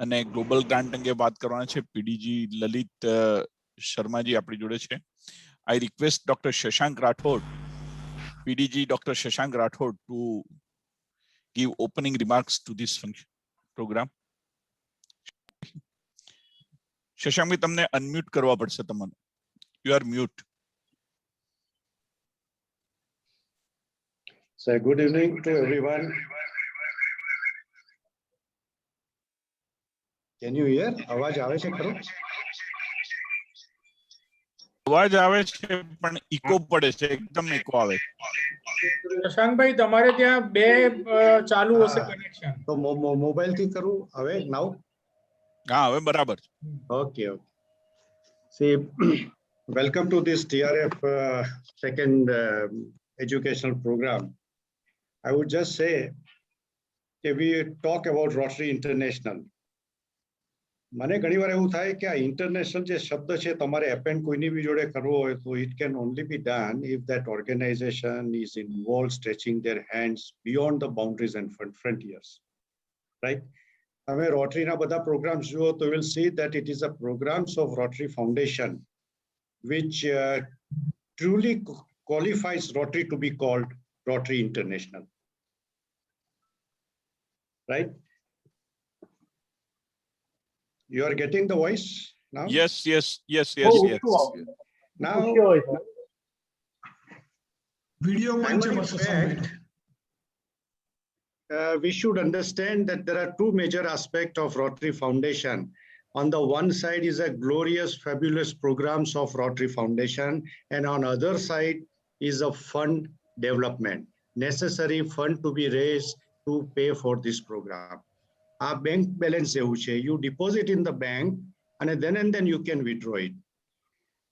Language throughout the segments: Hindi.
અને ગ્લોબલ ગ્રાન્ટ અંગે વાત કરવાના છે પીડીજી લલિત શર્માજી આપણી જોડે છે. I request Dr. Shashank Rathod, PDG Dr. Shashank Rathod, to give opening remarks to this function program. Shashank ભાઈ તમને અનમ્યુટ કરવા પડશે તમને. You are mute. So good evening to everyone. Can you hear? आवाज આવે છે ખરો? અવાજ આવે છે પણ ઇકો પડે છે, એકદમ ઇકો આવે. શશાંક ભાઈ તમારે ત્યાં બે ચાલુ હશે કનેક્શન. તો મોબાઈલ થી કરું હવે નાઉ? હા હવે બરાબર. Okay. See, welcome to this TRF second educational program. I would just say that we talk about Rotary International. મને ઘણીવાર એવું થાય કે આ ઇન્ટરનેશનલ જે શબ્દ છે તમારે એપેન્ડ કોઈની બી જોડે કરવો હોય તો it can only be done if that organization is involved stretching their hands beyond the boundaries and frontiers, right? હવે રોટરીના બધા પ્રોગ્રામ્સ જુઓ તો you will see that it is a programs of Rotary Foundation which truly qualifies Rotary to be called Rotary International, right? You are getting the voice now? Yes. Now, video we should understand that there are two major aspects of Rotary Foundation. On the one side is a glorious, fabulous programs of Rotary Foundation, and on other side is a fund development, necessary fund to be raised to pay for this program. Our bank balance you deposit in the bank and then you can withdraw it.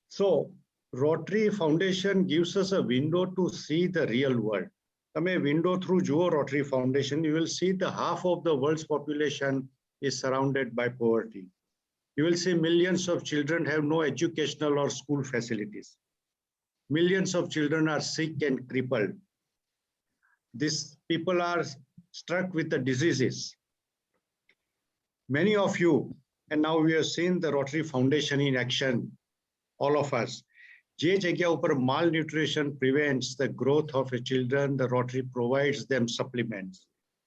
So Rotary Foundation gives us a window to see the real world. A window through Juo Rotary Foundation, you will see the half of the world's population is surrounded by poverty. You will see millions of children have no educational or school facilities. Millions of children are sick and crippled. These people are struck with the diseases. Many of you, and now we have seen the Rotary Foundation in action, all of us. જે જગ્યા ઉપર malnutrition prevents the growth of a children, the Rotary provides them supplements.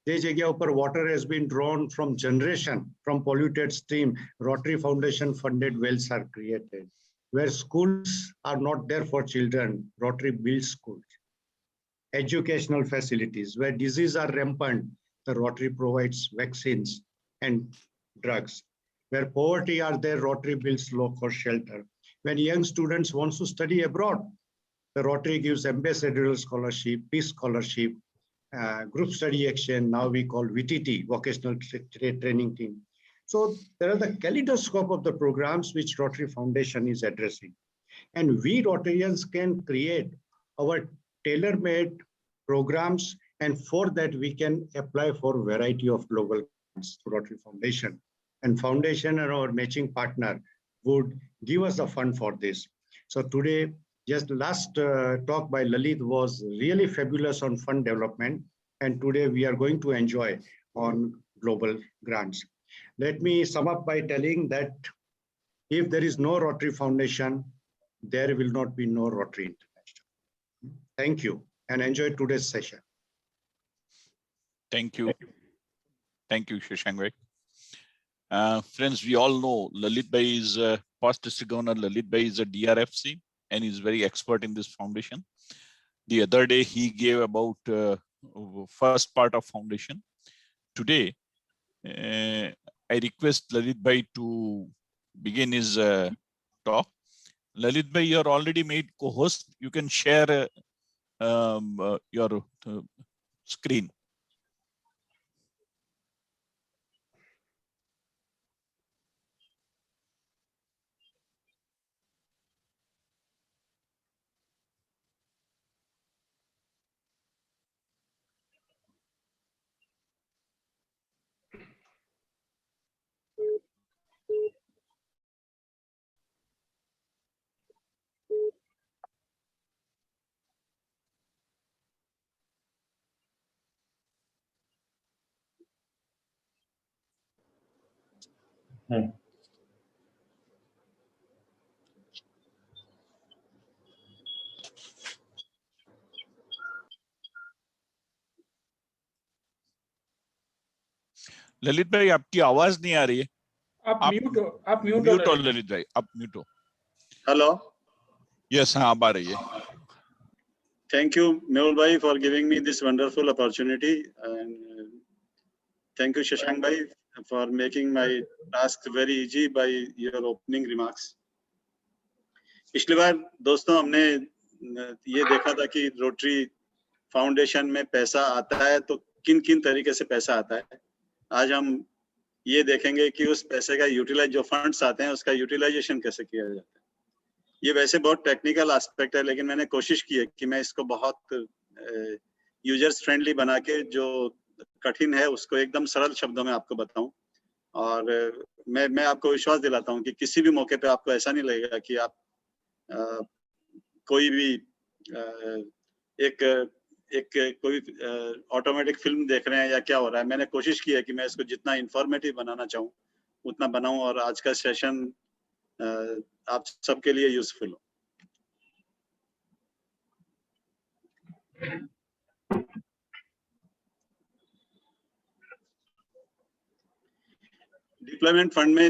જે જગ્યા ઉપર water has been drawn from generation from polluted stream, Rotary Foundation funded wells are created. Where schools are not there for children, Rotary builds schools. Educational facilities, where diseases are rampant, the Rotary provides vaccines and drugs. Where poverty are there, Rotary builds local shelter. When young students want to study abroad, the Rotary gives ambassadorial scholarship, peace scholarship, group study action, now we call VTT, vocational training team. So there are the kaleidoscope of the programs which Rotary Foundation is addressing. And we Rotarians can create our tailor-made programs, and for that we can apply for variety of global grants to Rotary Foundation. And Foundation and our matching partner would give us a fund for this. So today, just last talk by Lalit was really fabulous on fund development. And today we are going to enjoy on global grants. Let me sum up by telling that if there is no Rotary Foundation, there will not be no Rotary International. Thank you and enjoy today's session. Thank you. Thank you, Shashank bhai. Friends, we all know Lalit bhai is past district governor. Lalit bhai is a DRFC and is very expert in this foundation. The other day he gave about first part of foundation. Today, I request Lalit bhai to begin his talk. Lalit bhai, you are already made co-host. You can share your screen. Lalit भाई आपकी आवाज नहीं आ रही है। आप म्यूट हो, आप म्यूट म्यूट हो हो। ललित भाई, आप म्यूट हो। हेलो, यस, हाँ अब आ रही है। thank you Mehul bhai for giving me this wonderful opportunity, and thank you Shashank bhai for making my task very easy by your opening remarks. पिछली बार दोस्तों हमने ये देखा था कि रोटरी फाउंडेशन में पैसा आता है तो किन किन तरीके से पैसा आता है। आज हम ये देखेंगे कि उस पैसे का यूटिलाइज, जो फंड्स आते हैं उसका यूटिलाइजेशन कैसे किया जाता है। ये वैसे बहुत टेक्निकल एस्पेक्ट है, लेकिन मैंने कोशिश की है कि मैं इसको बहुत यूजर्स फ्रेंडली बना के जो कठिन है उसको एकदम सरल शब्दों में आपको बताऊं। और मैं आपको विश्वास दिलाता हूं कि किसी भी मौके पे आपको ऐसा नहीं लगेगा कि आप कोई भी कोई ऑटोमेटिक फिल्म देख रहे हैं या क्या हो रहा है। मैंने कोशिश की है कि मैं इसको जितना इंफॉर्मेटिव बनाना चाहूँ उतना बनाऊं, और आज का सेशन आप सबके लिए यूजफुल हो। डिप्लॉयमेंट फंड में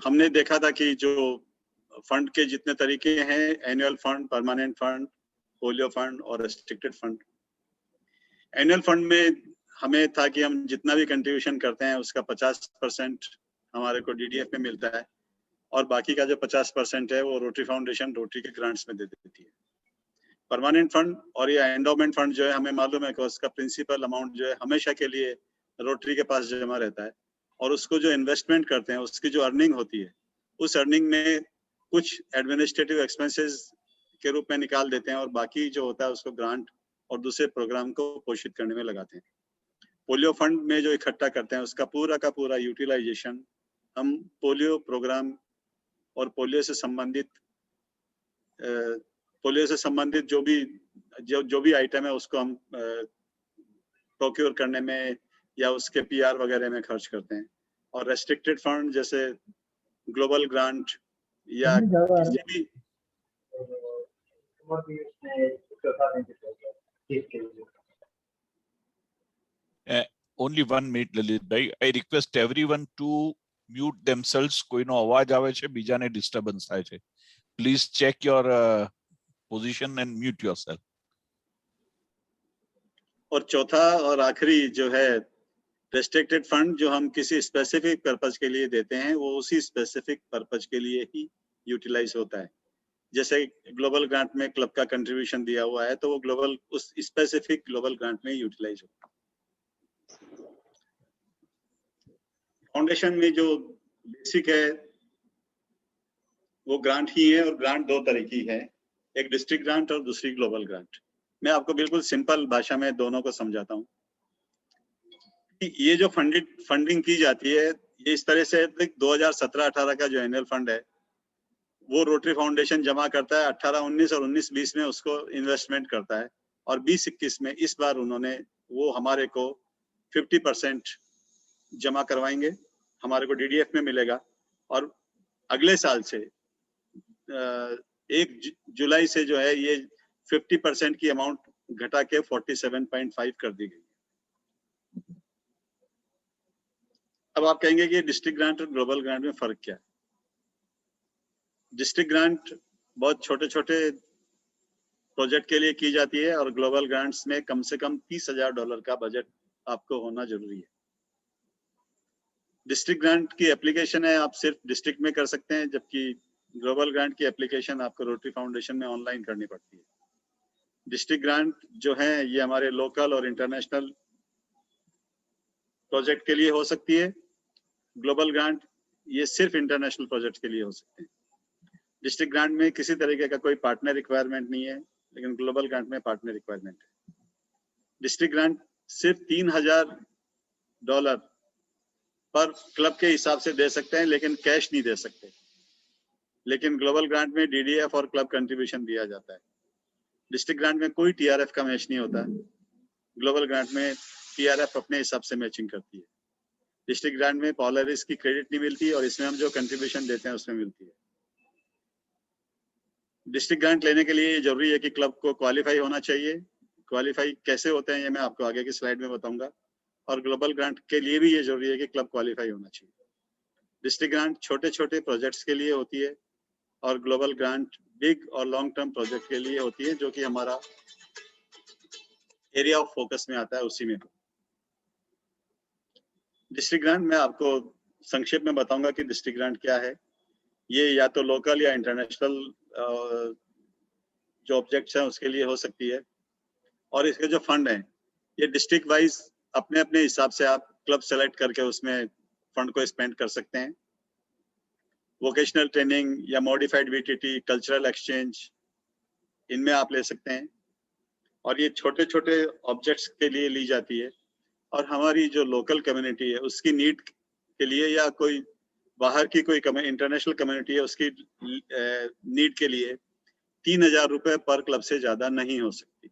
हमने देखा था कि जो फंड के जितने तरीके हैं, annual fund, permanent fund, polio fund और रेस्ट्रिक्टेड फंड। एनुअल फंड में हमें था कि हम जितना भी कंट्रीब्यूशन करते हैं उसका 50% हमारे को डीडीएफ में मिलता है, और बाकी का जो 50% है वो रोटरी फाउंडेशन रोटरी के ग्रांट्स में दे देती है। परमानेंट फंड और ये एंडोमेंट फंड जो है, हमें मालूम है कि उसका प्रिंसिपल अमाउंट जो है हमेशा के लिए रोटरी के पास जमा रहता है, और उसको जो इन्वेस्टमेंट करते हैं उसकी जो अर्निंग होती है उस अर्निंग में कुछ एडमिनिस्ट्रेटिव एक्सपेंसेस के रूप में निकाल देते हैं, और बाकी जो होता है उसको ग्रांट और दूसरे प्रोग्राम को पोषित करने में लगाते हैं। पोलियो फंड में जो इकट्ठा करते हैं उसका पूरा का पूरा यूटिलाइजेशन हम पोलियो प्रोग्राम और पोलियो से संबंधित जो भी आइटम है उसको हम प्रोक्योर करने में या उसके पीआर वगैरह में खर्च करते हैं। और रेस्ट्रिक्टेड फंड जैसे ग्लोबल ग्रांट या किसी भी only 1 minute ललित भाई, I request everyone to mute themselves. કોઈનો અવાજ આવે છે, બીજાને disturbance થાય છે. Please check your position and mute yourself. और चौथा और आखिरी जो है रेस्ट्रिक्टेड फंड, जो हम किसी स्पेसिफिक पर्पज के लिए देते हैं वो उसी स्पेसिफिक पर्पज के लिए ही यूटिलाइज होता है। जैसे ग्लोबल ग्रांट में क्लब का कंट्रीब्यूशन दिया हुआ है तो वो ग्लोबल उस स्पेसिफिक ग्लोबल ग्रांट में यूटिलाइज होता है। फाउंडेशन में जो बेसिक है वो ग्रांट ही है, और ग्रांट दो तरह की है, एक डिस्ट्रिक्ट ग्रांट और दूसरी ग्लोबल ग्रांट। मैं आपको बिल्कुल सिंपल भाषा में दोनों को समझाता हूँ। ये जो फंडिंग की जाती है ये इस तरह से 2017-18 का जो एनुअल फंड है वो रोटरी फाउंडेशन जमा करता है, 18-19 और 19-20 में उसको इन्वेस्टमेंट करता है, और 20-21 में इस बार उन्होंने वो हमारे को 50% जमा करवाएंगे, हमारे को डीडीएफ में मिलेगा। और अगले साल से 1 जुलाई से जो है ये 50% की अमाउंट घटा के 47.5 कर दी गई। अब आप कहेंगे कि डिस्ट्रिक्ट ग्रांट और ग्लोबल ग्रांट में फर्क क्या है? डिस्ट्रिक्ट ग्रांट बहुत छोटे छोटे प्रोजेक्ट के लिए की जाती है, और ग्लोबल ग्रांट्स में कम से कम $30,000 का बजट आपको होना जरूरी है। डिस्ट्रिक्ट ग्रांट की एप्लीकेशन है आप सिर्फ डिस्ट्रिक्ट में कर सकते हैं, जबकि ग्लोबल ग्रांट की एप्लीकेशन आपको रोटरी फाउंडेशन में ऑनलाइन करनी पड़ती है। डिस्ट्रिक्ट ग्रांट जो है ये हमारे लोकल और इंटरनेशनल प्रोजेक्ट के लिए हो सकती है, ग्लोबल ग्रांट ये सिर्फ इंटरनेशनल प्रोजेक्ट के लिए हो सकते हैं। डिस्ट्रिक्ट ग्रांट में किसी तरीके का कोई पार्टनर रिक्वायरमेंट नहीं है, लेकिन ग्लोबल ग्रांट में पार्टनर रिक्वायरमेंट है। डिस्ट्रिक्ट ग्रांट सिर्फ $3,000 पर क्लब के हिसाब से दे सकते हैं, लेकिन कैश नहीं दे सकते। लेकिन ग्लोबल ग्रांट में डीडीएफ और क्लब कंट्रीब्यूशन दिया जाता है। डिस्ट्रिक्ट ग्रांट में कोई टीआरएफ का मैच नहीं होता, ग्लोबल ग्रांट में टीआरएफ अपने हिसाब से मैचिंग करती है। डिस्ट्रिक्ट ग्रांट में पॉलरिस की क्रेडिट नहीं मिलती और इसमें हम जो कंट्रीब्यूशन देते हैं उसमें मिलती है। डिस्ट्रिक्ट ग्रांट लेने के लिए जरूरी है कि क्लब को क्वालिफाई होना चाहिए। क्वालिफाई कैसे होते हैं ये मैं आपको आगे की स्लाइड में बताऊंगा। और ग्लोबल ग्रांट के लिए भी ये जरूरी है कि क्लब क्वालिफाई होना चाहिए। डिस्ट्रिक्ट ग्रांट छोटे छोटे प्रोजेक्ट्स के लिए होती है और ग्लोबल ग्रांट बिग और लॉन्ग टर्म प्रोजेक्ट के लिए होती है, जो कि हमारा एरिया ऑफ फोकस में आता है, उसी में। डिस्ट्रिक्ट ग्रांट मैं आपको संक्षेप में बताऊंगा कि डिस्ट्रिक्ट ग्रांट क्या है। ये या तो लोकल या इंटरनेशनल जो ऑब्जेक्ट्स हैं उसके लिए हो सकती है। और इसके जो फंड हैं ये डिस्ट्रिक्ट वाइज अपने अपने हिसाब से आप क्लब सेलेक्ट करके उसमें फंड को स्पेंड कर सकते हैं। वोकेशनल ट्रेनिंग या मॉडिफाइड वीटीटी, कल्चरल एक्सचेंज, इनमें आप ले सकते हैं। और ये छोटे छोटे ऑब्जेक्ट्स के लिए ली जाती है। और हमारी जो लोकल कम्युनिटी है उसकी नीड के लिए या कोई बाहर की कोई इंटरनेशनल कम्युनिटी है उसकी नीड के लिए 3,000 रुपए पर क्लब से ज्यादा नहीं हो सकती।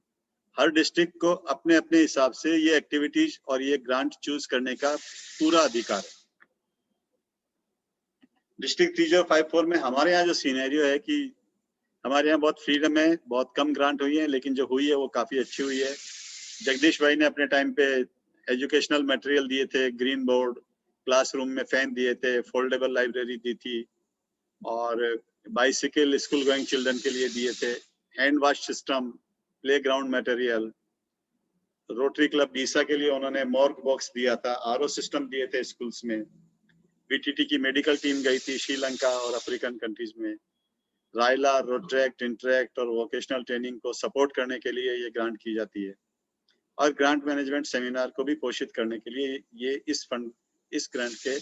हर डिस्ट्रिक्ट को अपने अपने हिसाब से ये एक्टिविटीज और ये ग्रांट चूज करने का पूरा अधिकार है। डिस्ट्रिक्ट 3054 में हमारे यहाँ जो सीनेरियो है कि हमारे यहाँ बहुत फ्रीडम है, बहुत कम ग्रांट हुई है, लेकिन जो हुई है वो काफी अच्छी हुई है। जगदीश भाई ने अपने टाइम पे एजुकेशनल मटेरियल दिए थे, ग्रीन बोर्ड, क्लासरूम में फैन दिए थे, फोल्डेबल लाइब्रेरी दी थी और बाइसिकल स्कूल गोइंग चिल्ड्रन के लिए दिए थे, hand wash system, playground material. Rotary Club Deesa के लिए उन्होंने मॉर्ग बॉक्स दिया था, आरओ सिस्टम दिए थे स्कूल्स में। बीटीटी की मेडिकल टीम गई थी श्रीलंका और अफ्रीकन कंट्रीज में। रायला, रोट्रैक्ट, इंटरैक्ट और वोकेशनल ट्रेनिंग को सपोर्ट करने के लिए ये ग्रांट की जाती है। और ग्रांट मैनेजमेंट सेमिनार को भी पोषित करने के लिए ये इस ग्रांट के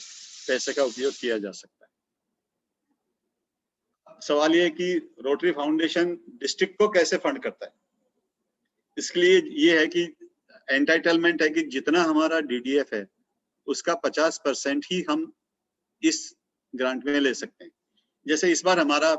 पैसे का उपयोग किया जा सकता है। सवाल ये है कि रोटरी फाउंडेशन डिस्ट्रिक्ट को कैसे फंड करता है। इसके लिए ये है कि एंटाइटलमेंट है कि जितना हमारा डीडीएफ है उसका 50% ही हम इस ग्रांट में ले सकते हैं। जैसे इस बार हमारा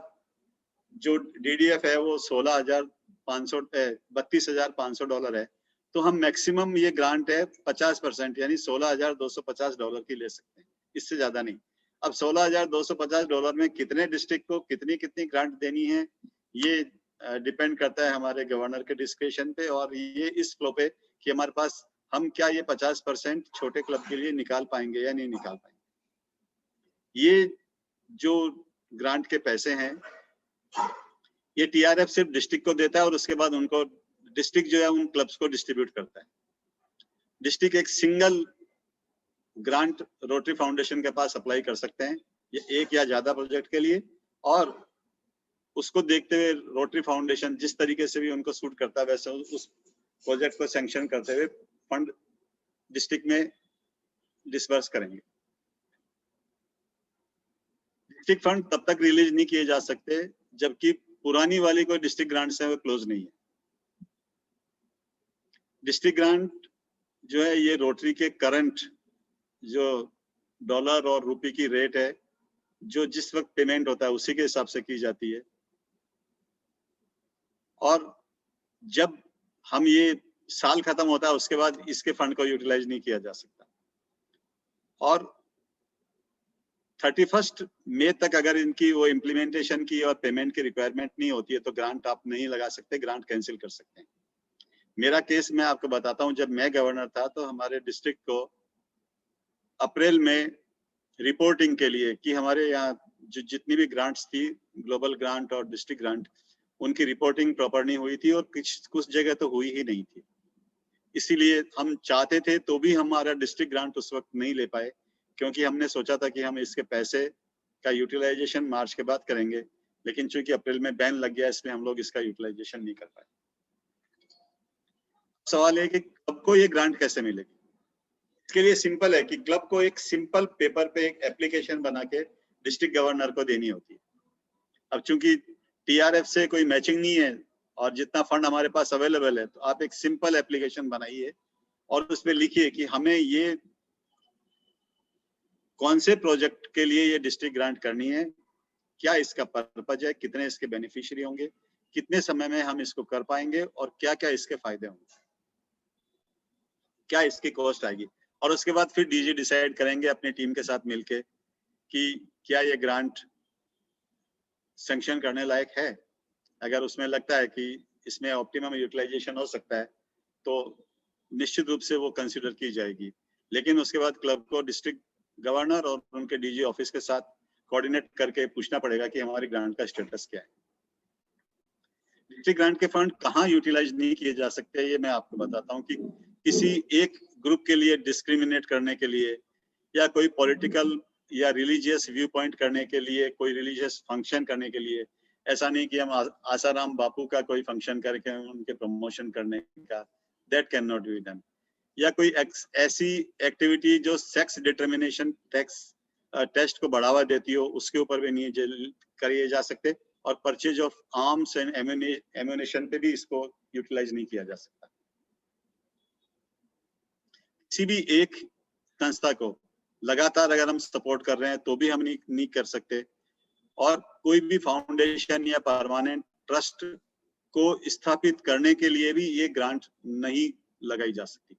जो डीडीएफ है वो $32,500 है, तो हम मैक्सिमम ये ग्रांट है 50% यानी $16,250 की ले सकते हैं, इससे ज्यादा नहीं। अब $16,250 में कितने डिस्ट्रिक्ट को कितनी कितनी ग्रांट देनी है ये डिपेंड करता है हमारे गवर्नर के डिस्क्रिप्शन पे और ये इस फ्लो पे कि हमारे पास हम क्या ये 50% छोटे क्लब के लिए निकाल पाएंगे या नहीं निकाल पाएंगे। ये जो ग्रांट के पैसे हैं ये टीआरएफ सिर्फ डिस्ट्रिक्ट को देता है और उसके बाद उनको डिस्ट्रिक्ट जो है उन क्लब्स को डिस्ट्रीब्यूट करता है। डिस्ट्रिक्ट एक सिंगल ग्रांट रोटरी फाउंडेशन के पास अप्लाई कर सकते हैं ये एक या ज्यादा प्रोजेक्ट के लिए, और उसको देखते हुए रोटरी फाउंडेशन जिस तरीके से भी उनको सूट करता है वैसे उस प्रोजेक्ट को सैंक्शन करते हुए फंड डिस्ट्रिक्ट में डिसबर्स करेंगे। डिस्ट्रिक्ट फंड तब तक रिलीज नहीं किए जा सकते जबकि पुरानी वाली कोई डिस्ट्रिक्ट ग्रांट से वो क्लोज नहीं है। डिस्ट्रिक्ट ग्रांट जो है ये रोटरी के करंट जो डॉलर और रुपए की रेट है जो जिस वक्त पेमेंट होता है उसी के हिसाब से की जाती है। और जब हम ये साल खत्म होता है उसके बाद इसके फंड को यूटिलाइज नहीं किया जा सकता। और 31 मई तक अगर इनकी वो इम्प्लीमेंटेशन की और पेमेंट की रिक्वायरमेंट नहीं होती है तो ग्रांट आप नहीं लगा सकते, ग्रांट कैंसिल कर सकते हैं। मेरा केस मैं आपको बताता हूं, जब मैं गवर्नर था तो हमारे डिस्ट्रिक्ट को अप्रैल में रिपोर्टिंग के लिए कि हमारे यहाँ जो जितनी भी ग्रांट्स थी ग्लोबल ग्रांट और डिस्ट्रिक्ट ग्रांट उनकी रिपोर्टिंग प्रॉपर नहीं हुई थी और कुछ जगह तो हुई ही नहीं थी। इसीलिए हम चाहते थे तो भी हमारा डिस्ट्रिक्ट ग्रांट उस वक्त नहीं ले पाए क्योंकि हमने सोचा था कि हम इसके पैसे का यूटिलाइजेशन मार्च के बाद करेंगे, लेकिन चूंकि अप्रैल में बैन लग गया इसलिए हम लोग इसका यूटिलाइजेशन नहीं कर पाए। सवाल है कि क्लब को ये ग्रांट कैसे मिलेगी। इसके लिए सिंपल है कि क्लब को एक सिंपल पेपर पे एक एप्लीकेशन बना के डिस्ट्रिक्ट गवर्नर को देनी होती है। अब चूंकि टीआरएफ से कोई मैचिंग नहीं है और जितना फंड हमारे पास अवेलेबल है तो आप एक सिंपल एप्लीकेशन बनाइए और उसमें लिखिए कि हमें ये कौन से प्रोजेक्ट के लिए ये डिस्ट्रिक्ट ग्रांट करनी है, क्या इसका पर्पज है, कितने इसके बेनिफिशियरी होंगे, कितने समय में हम इसको कर पाएंगे और क्या क्या इसके फायदे होंगे, क्या इसकी कॉस्ट आएगी। और उसके बाद फिर डीजी डिसाइड करेंगे अपनी टीम के साथ मिलके कि क्या ये ग्रांट सैंक्शन करने लायक है। अगर उसमें लगता है कि इसमें ऑप्टिमम यूटिलाइजेशन हो सकता है तो निश्चित रूप से वो कंसिडर की जाएगी। लेकिन उसके बाद क्लब को डिस्ट्रिक्ट गवर्नर और उनके डीजी ऑफिस के साथ कोऑर्डिनेट करके पूछना पड़ेगा कि हमारी ग्रांट का स्टेटस क्या है। डिस्ट्रिक्ट ग्रांट के फंड कहाँ यूटिलाइज नहीं किए जा सकते, ये मैं आपको बताता हूँ कि किसी एक ग्रुप के लिए डिस्क्रिमिनेट करने के लिए या कोई पॉलिटिकल या रिलीजियस व्यू पॉइंट करने के लिए, कोई रिलीजियस फंक्शन करने के लिए। ऐसा नहीं कि हम आसाराम बापू का कोई फंक्शन करके उनके प्रमोशन करने का, that can not be done. या कोई ऐसी एक्टिविटी जो सेक्स डिटर्मिनेशन टेस्ट को बढ़ावा देती हो, उसके ऊपर भी नहीं किए जा सकते। और purchase of arms and ammunition पे भी इसको यूटिलाइज नहीं किया जा सकता। किसी भी एक संस्था को लगातार अगर हम सपोर्ट कर रहे हैं तो भी हम नहीं कर सकते। और कोई भी फाउंडेशन या परमानेंट ट्रस्ट को स्थापित करने के लिए भी ये ग्रांट नहीं लगाई जा सकती।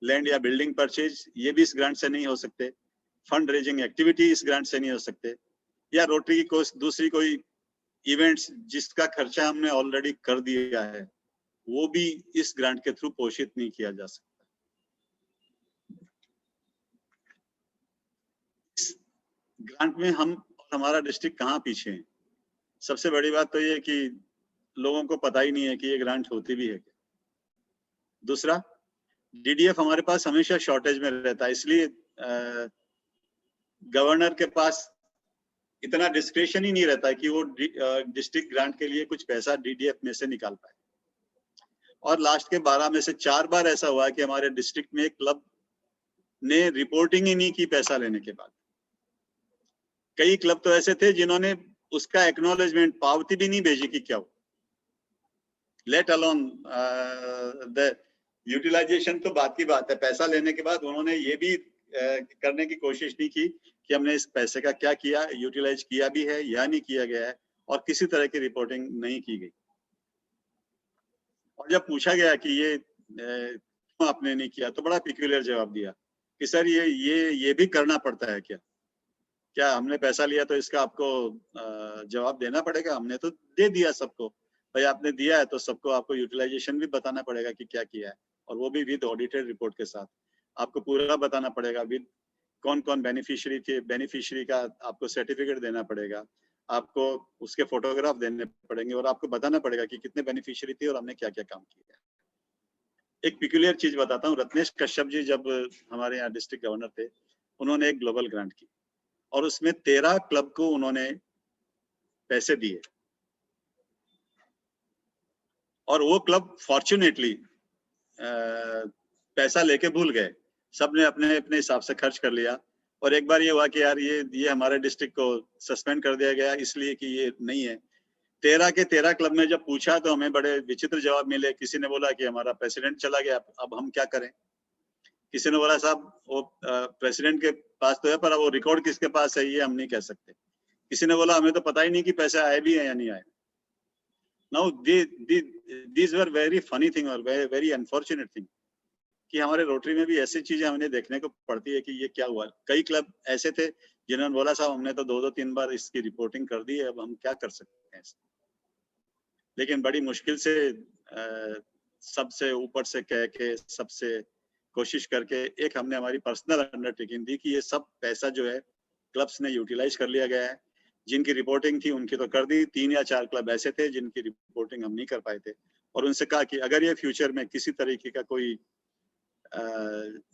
लैंड या बिल्डिंग परचेज ये भी इस ग्रांट से नहीं हो सकते। फंड रेजिंग एक्टिविटी इस ग्रांट से नहीं हो सकते। या रोटरी की कोई दूसरी कोई इवेंट्स जिसका खर्चा हमने ऑलरेडी कर दिया है वो भी इस ग्रांट के थ्रू पोषित नहीं किया जा सकता। इस ग्रांट में हम और हमारा डिस्ट्रिक्ट कहाँ पीछे है? सबसे बड़ी बात तो ये कि लोगों को पता ही नहीं है कि ये ग्रांट होती भी है क्या। दूसरा, डीडीएफ हमारे पास हमेशा शॉर्टेज में रहता है, इसलिए गवर्नर के पास इतना डिस्क्रिप्शन ही नहीं रहता है कि वो डिस्ट्रिक्ट ग्रांट के लिए कुछ पैसा डीडीएफ में से निकाल पाए। और लास्ट के 12 में से 4 बार ऐसा हुआ कि हमारे डिस्ट्रिक्ट में क्लब ने रिपोर्टिंग ही नहीं की पैसा लेने के बाद। कई क्लब तो ऐसे थे जिन्होंने उसका एक्नॉलेजमेंट, पावती भी नहीं भेजी कि क्या हो। लेट अलोन द यूटिलाइजेशन तो बात की बात है, पैसा लेने के बाद उन्होंने ये भी करने की कोशिश नहीं की कि हमने इस पैसे का क्या किया, यूटिलाइज किया भी है या नहीं किया गया है, और किसी तरह की रिपोर्टिंग नहीं की गई। और जब पूछा गया कि ये क्यों आपने नहीं किया, तो बड़ा पिक्यूलियर जवाब दिया कि सर ये भी करना पड़ता है क्या हमने पैसा लिया तो इसका आपको जवाब देना पड़ेगा? हमने तो दे दिया सबको। भाई आपने दिया है तो सबको आपको यूटिलाइजेशन भी बताना पड़ेगा कि क्या किया है, और वो भी विद ऑडिटेड रिपोर्ट के साथ आपको पूरा बताना पड़ेगा। विद कौन कौन बेनिफिशियरी का आपको सर्टिफिकेट देना पड़ेगा, आपको उसके फोटोग्राफ देने पड़ेंगे, और आपको बताना पड़ेगा कि कितने बेनिफिशियरी थे और हमने क्या क्या काम किया है। एक पिक्यूलियर चीज बताता हूँ, रत्नेश कश्यप जी जब हमारे यहाँ डिस्ट्रिक्ट गवर्नर थे, उन्होंने एक ग्लोबल ग्रांट की और उसमें 13 क्लब को उन्होंने पैसे दिए, और वो क्लब फॉर्चुनेटली पैसा लेके भूल गए। सबने अपने अपने हिसाब से खर्च कर लिया, और एक बार ये हुआ कि यार ये हमारे डिस्ट्रिक्ट को सस्पेंड कर दिया गया इसलिए कि ये नहीं है। 13 के 13 क्लब में जब पूछा तो हमें बड़े विचित्र जवाब मिले। किसी ने बोला कि हमारा प्रेसिडेंट चला गया, अब हम क्या करें। किसी ने बोला साहब वो प्रेसिडेंट के पास तो है, पर वो रिकॉर्ड किसके पास है ये हम नहीं कह सकते। किसी ने बोला हमें तो पता ही नहीं कि पैसे आए भी हैं या नहीं आए। Now these were very funny thing और very unfortunate thing कि हमारे रोटरी में भी ऐसी चीजें हमें देखने को पड़ती है कि ये क्या हुआ। कई क्लब ऐसे थे जिन्होंने बोला साहब हमने तो 2-3 बार इसकी रिपोर्टिंग कर दी है, अब हम क्या कर सकते हैं। लेकिन बड़ी मुश्किल से सबसे ऊपर से कह के, सबसे कोशिश करके एक हमने हमारी पर्सनल अंडरटेकिंग दी कि ये सब पैसा जो है क्लब्स ने यूटिलाइज कर लिया गया है। जिनकी रिपोर्टिंग थी उनकी तो कर दी। 3 या 4 क्लब ऐसे थे जिनकी रिपोर्टिंग हम नहीं कर पाए थे, और उनसे कहा कि अगर ये फ्यूचर में किसी तरीके का कोई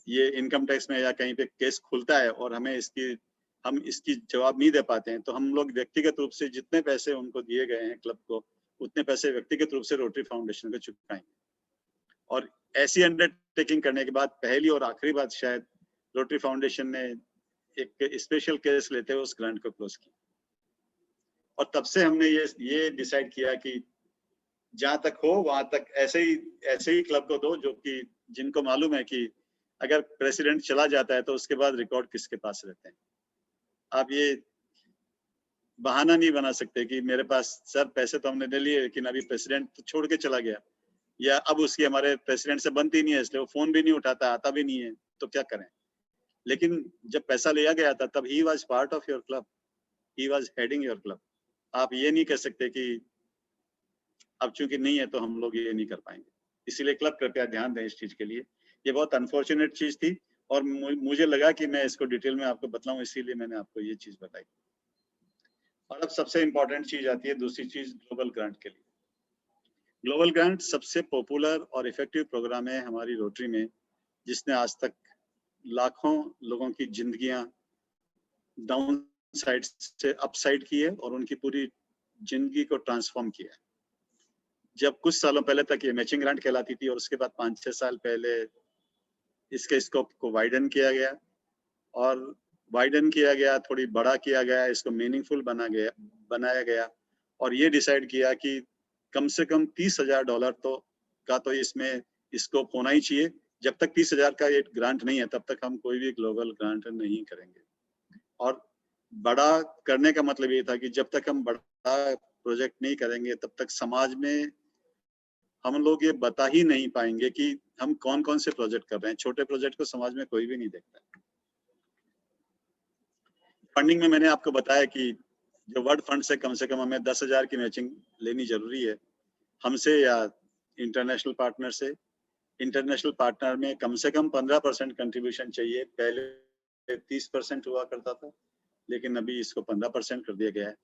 ये इनकम टैक्स में या कहीं पे केस खुलता है और हम इसकी जवाब नहीं दे पाते हैं, तो हम लोग व्यक्तिगत रूप से जितने पैसे उनको दिए गए हैं क्लब को, उतने पैसे व्यक्तिगत रूप से रोटरी फाउंडेशन को चुकाएंगे। और ऐसी अंडरटेकिंग करने के बाद पहली और आखिरी बात शायद रोटरी फाउंडेशन ने एक स्पेशल केस लेते हुए उस ग्रांट को क्लोज किया। और तब से हमने ये डिसाइड किया कि जहां तक हो वहां तक ऐसे ही क्लब को दो जो कि जिनको मालूम है कि अगर प्रेसिडेंट चला जाता है तो उसके बाद रिकॉर्ड किसके पास रहते हैं। आप ये बहाना नहीं बना सकते कि मेरे पास सर पैसे तो हमने ले लिए लेकिन अभी प्रेसिडेंट तो छोड़ के चला गया, या अब उसकी हमारे प्रेसिडेंट से बनती नहीं है इसलिए वो फोन भी नहीं उठाता, आता भी नहीं है, तो क्या करें। लेकिन जब पैसा लिया गया था तब he was part of your club, he was heading your club. आप ये नहीं कह सकते कि अब चूंकि नहीं है तो हम लोग ये नहीं कर पाएंगे। इसीलिए क्लब कृपया ध्यान दें इस चीज के लिए। ये बहुत अनफॉर्चुनेट चीज थी और मुझे लगा कि मैं इसको डिटेल में आपको बताऊं, इसीलिए मैंने आपको ये चीज बताई। और अब सबसे इंपॉर्टेंट चीज आती है, दूसरी चीज, ग्लोबल ग्रांट के लिए। ग्लोबल ग्रांट सबसे पॉपुलर और इफेक्टिव प्रोग्राम है हमारी रोटरी में, जिसने आज तक लाखों लोगों की जिंदगियां डाउन साइड से अप साइड की है और उनकी पूरी जिंदगी को ट्रांसफॉर्म किया है। जब कुछ सालों पहले तक ये मैचिंग ग्रांट कहलाती थी और उसके बाद 5-6 साल पहले इसके स्कोप को वाइडन किया गया थोड़ी बड़ा किया गया, इसको मीनिंगफुल बनाया गया और ये डिसाइड किया कि कम से कम $30,000 तो इसमें स्कोप होना ही चाहिए। जब तक 30,000 का ये ग्रांट नहीं है तब तक हम कोई भी ग्लोबल ग्रांट नहीं करेंगे। और बड़ा करने का मतलब ये था कि जब तक हम बड़ा प्रोजेक्ट नहीं करेंगे तब तक समाज में हम लोग ये बता ही नहीं पाएंगे कि हम कौन कौन से प्रोजेक्ट कर रहे हैं। छोटे प्रोजेक्ट को समाज में कोई भी नहीं देखता। फंडिंग में मैंने आपको बताया कि जो वर्ल्ड फंड से कम हमें 10,000 की मैचिंग लेनी जरूरी है, हमसे या इंटरनेशनल पार्टनर से। इंटरनेशनल पार्टनर में कम से कम 15% कंट्रीब्यूशन चाहिए। पहले 30% हुआ करता था, लेकिन अभी इसको 15% कर दिया गया है।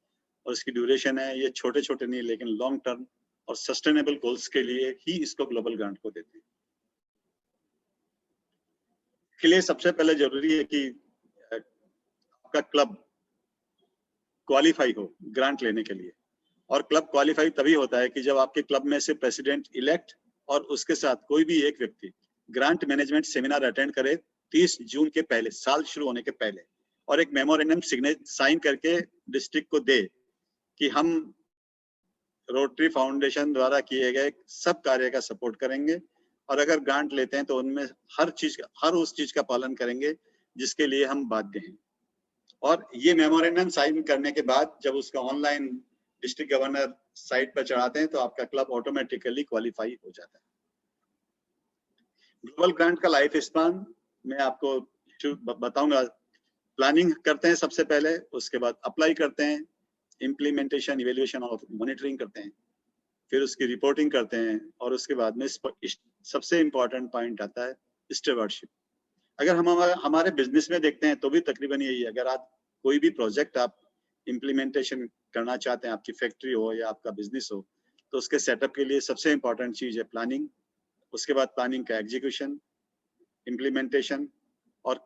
और इसकी ड्यूरेशन है, ये छोटे छोटे नहीं लेकिन लॉन्ग टर्म और सस्टेनेबल गोल्स के लिए ही इसको ग्लोबल ग्रांट को देते हैं। के लिए सबसे पहले जरूरी है कि आपका क्लब क्वालिफाई हो ग्रांट लेने के लिए। और क्लब क्वालिफाई तभी होता है कि जब आपके क्लब में से प्रेसिडेंट इलेक्ट और उसके साथ कोई भी एक व्यक्ति ग्रांट मैनेजमेंट सेमिनार अटेंड करे 30 जून के पहले, साल शुरू होने के पहले, और एक मेमोरेंडम साइन करके डिस्ट्रिक्ट को दे कि हम रोटरी फाउंडेशन द्वारा किए गए सब कार्य का सपोर्ट करेंगे और अगर ग्रांट लेते हैं तो उनमें हर उस चीज का पालन करेंगे जिसके लिए हम बाध्य हैं। और ये मेमोरेंडम साइन करने के बाद जब उसका ऑनलाइन डिस्ट्रिक्ट गवर्नर साइट पर चढ़ाते हैं तो आपका क्लब ऑटोमेटिकली क्वालिफाई हो जाता है। ग्लोबल ग्रांट का लाइफ स्पान मैं आपको बताऊंगा। प्लानिंग करते हैं सबसे पहले, उसके बाद अप्लाई करते हैं, इम्प्लीमेंटेशन, इवेल्युएशन और मॉनिटरिंग करते हैं, फिर उसकी रिपोर्टिंग करते हैं और उसके बाद में सबसे इंपॉर्टेंट पॉइंट आता है स्टीवर्डशिप। अगर हम हमारे बिजनेस में देखते हैं तो भी तकरीबन यही है। अगर आप कोई भी प्रोजेक्ट आप इम्प्लीमेंटेशन करना चाहते हैं, आपकी फैक्ट्री हो या आपका बिजनेस हो, तो उसके सेटअप के लिए सबसे इंपॉर्टेंट चीज है प्लानिंग। उसके बाद प्लानिंग का एग्जीक्यूशन, इम्प्लीमेंटेशन और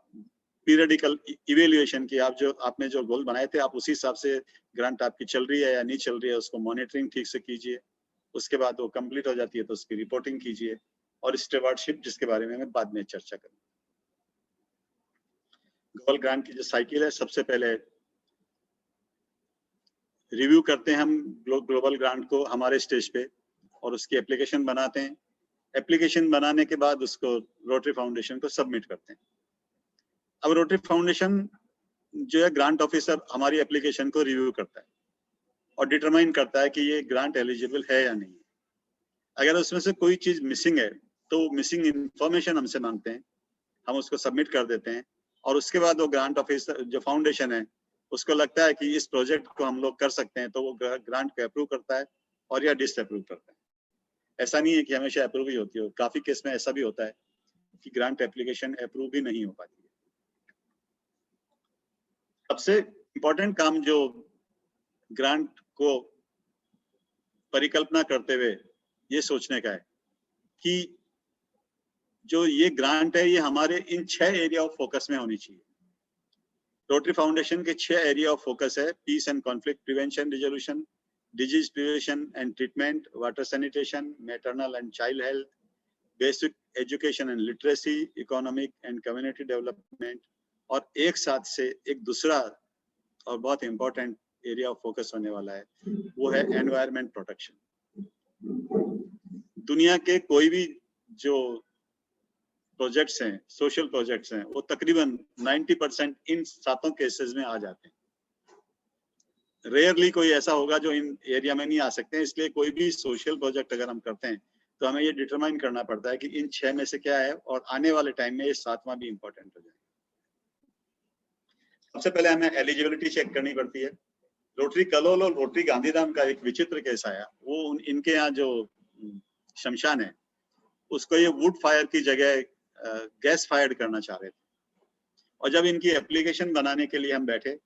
पीरियडिकल इवेल्युएशन की आपने जो गोल बनाए थे आप उसी हिसाब से ग्रांट आपकी चल रही है या नहीं चल रही है, उसको मॉनिटरिंग ठीक से कीजिए। उसके बाद वो कंप्लीट हो जाती है तो उसकी रिपोर्टिंग कीजिए। और स्टीवर्डशिप, जिसके बारे में मैं बाद में चर्चा करूंगा। ग्लोबल ग्रांट की जो साइकिल है, सबसे पहले रिव्यू करते हैं हम ग्लोबल ग्रांट को हमारे स्टेज पे और उसकी एप्लीकेशन बनाते हैं। एप्लीकेशन बनाने के बाद उसको रोटरी फाउंडेशन को सबमिट करते हैं। अब रोटरी फाउंडेशन जो है ग्रांट ऑफिसर हमारी एप्लीकेशन को रिव्यू करता है और डिटरमाइन करता है कि ये ग्रांट एलिजिबल है या नहीं। अगर उसमें से कोई चीज मिसिंग है तो मिसिंग इंफॉर्मेशन हमसे मांगते हैं, हम उसको सबमिट कर देते हैं और उसके बाद वो ग्रांट ऑफिसर जो फाउंडेशन है उसको लगता है कि इस प्रोजेक्ट को हम लोग कर सकते हैं तो वो ग्रांट को अप्रूव करता है और या डिसअप्रूव करता है। ऐसा नहीं है कि हमेशा अप्रूव ही होती है, काफी केस में ऐसा भी होता है कि ग्रांट एप्लीकेशन अप्रूव ही नहीं हो पाती है। सबसे इंपॉर्टेंट काम जो ग्रांट को परिकल्पना करते हुए ये सोचने का है कि जो ये ग्रांट है ये हमारे इन 6 एरिया ऑफ फोकस में होनी चाहिए। रोटरी फाउंडेशन के 6 एरिया ऑफ फोकस है: peace and conflict prevention resolution, disease prevention and treatment, water sanitation, maternal and child health, basic education and literacy, economic and community development. और एक साथ से एक दूसरा और बहुत इंपॉर्टेंट एरिया ऑफ फोकस होने वाला है, वो है एनवायरमेंट प्रोटेक्शन। दुनिया के कोई भी जो प्रोजेक्ट्स हैं, सोशल प्रोजेक्ट्स हैं, वो तकरीबन 90% इन 7 केसेस में आ जाते हैं। रेयरली कोई ऐसा होगा जो इन एरिया में नहीं आ सकते हैं। इसलिए कोई भी सोशल प्रोजेक्ट अगर हम करते हैं तो हमें ये डिटरमाइन करना पड़ता है कि इन 6 में से क्या है और आने वाले टाइम में ये 7वां भी इंपॉर्टेंट हो जाएगा। सबसे पहले हमें एलिजिबिलिटी चेक करनी पड़ती है। रोटरी कलोल और रोटरी गांधीधाम का एक विचित्र केस आया, वो इनके यहाँ जो शमशान है उसको ये वुड फायर की जगह गैस फायर्ड करना चाह रहे थे। और जब इनकी एप्लीकेशन बनाने के लिए हम बैठे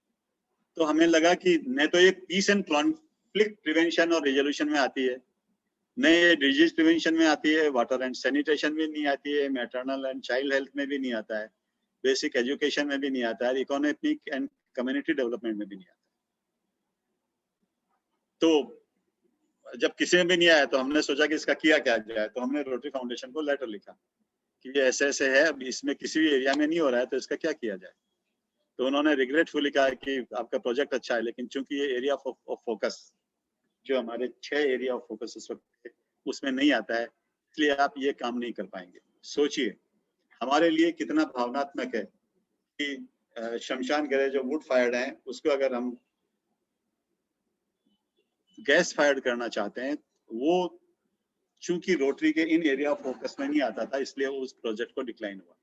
तो हमें लगा कि न तो ये पीस एंड कॉन्फ्लिक्ट प्रिवेंशन और रिजोल्यूशन में आती है, न ये डिजीज प्रिवेंशन में आती है, वाटर एंड सैनिटेशन में नहीं आती है, मैटरनल एंड चाइल्ड हेल्थ में भी नहीं आता है, बेसिक एजुकेशन में भी नहीं आता है, इकोनॉमिक एंड कम्युनिटी डेवलपमेंट में भी नहीं आता। तो जब किसी में भी नहीं आया तो हमने सोचा कि इसका किया क्या जाए, तो हमने रोटरी फाउंडेशन को लेटर लिखा कि ये ऐसे ऐसे है, अब इसमें किसी भी एरिया में नहीं हो रहा है तो इसका क्या किया जाए। तो उन्होंने रिग्रेटफुली कहा कि आपका प्रोजेक्ट अच्छा है, लेकिन चूंकि ये एरिया ऑफ फोकस जो हमारे 6 एरिया ऑफ फोकस इस वक्त उसमें नहीं आता है, इसलिए आप ये काम नहीं कर पाएंगे। सोचिए हमारे लिए कितना भावनात्मक है कि शमशान गृह जो वुड फायर्ड है उसको अगर हम गैस फायर्ड करना चाहते हैं, वो चूंकि रोटरी के इन एरिया ऑफ फोकस में नहीं आता था, इसलिए उस प्रोजेक्ट को डिक्लाइन हुआ।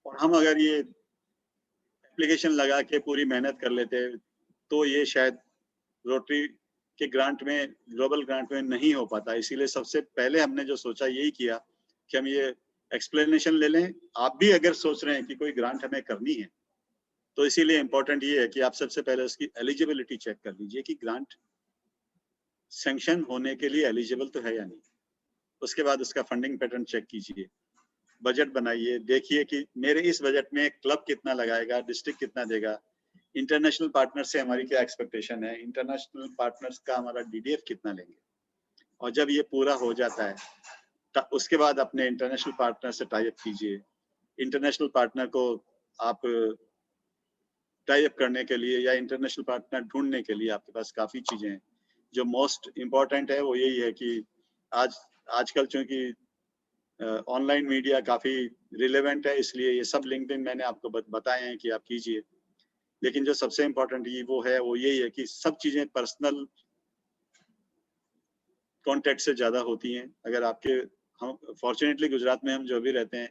और हम अगर ये एप्लीकेशन लगा के पूरी मेहनत कर लेते तो ये शायद रोटरी के ग्रांट में, ग्लोबल ग्रांट में नहीं हो पाता। इसीलिए सबसे पहले हमने जो सोचा यही किया कि हम ये एक्सप्लेनेशन ले लें। आप भी अगर सोच रहे हैं कि कोई ग्रांट हमें करनी है तो इसीलिए इम्पोर्टेंट ये है कि आप सबसे पहले उसकी एलिजिबिलिटी चेक कर लीजिए कि ग्रांट सैंक्शन होने के लिए एलिजिबल तो है या नहीं। उसके बाद उसका फंडिंग पैटर्न चेक कीजिए, बजट बनाइए, देखिए कि मेरे इस बजट में क्लब कितना लगाएगा, डिस्ट्रिक्ट कितना देगा, इंटरनेशनल पार्टनर से हमारी क्या एक्सपेक्टेशन है, इंटरनेशनल पार्टनर्स का हमारा डीडीएफ कितना लेंगे। और जब ये पूरा हो जाता है उसके बाद अपने इंटरनेशनल पार्टनर से टाई अप कीजिए। इंटरनेशनल पार्टनर को आप टाई अप करने के लिए या इंटरनेशनल पार्टनर ढूंढने के लिए आपके पास काफ़ी चीज़ें हैं। जो मोस्ट इम्पॉर्टेंट है वो यही है कि आजकल चूंकि ऑनलाइन मीडिया काफ़ी रिलेवेंट है, इसलिए ये सब लिंक्डइन मैंने आपको बताए हैं कि आप कीजिए। लेकिन जो सबसे इम्पोर्टेंट वो यही है कि सब चीज़ें पर्सनल कॉन्टेक्ट से ज़्यादा होती हैं। अगर आपके, हम फॉर्चुनेटली गुजरात में हम जो भी रहते हैं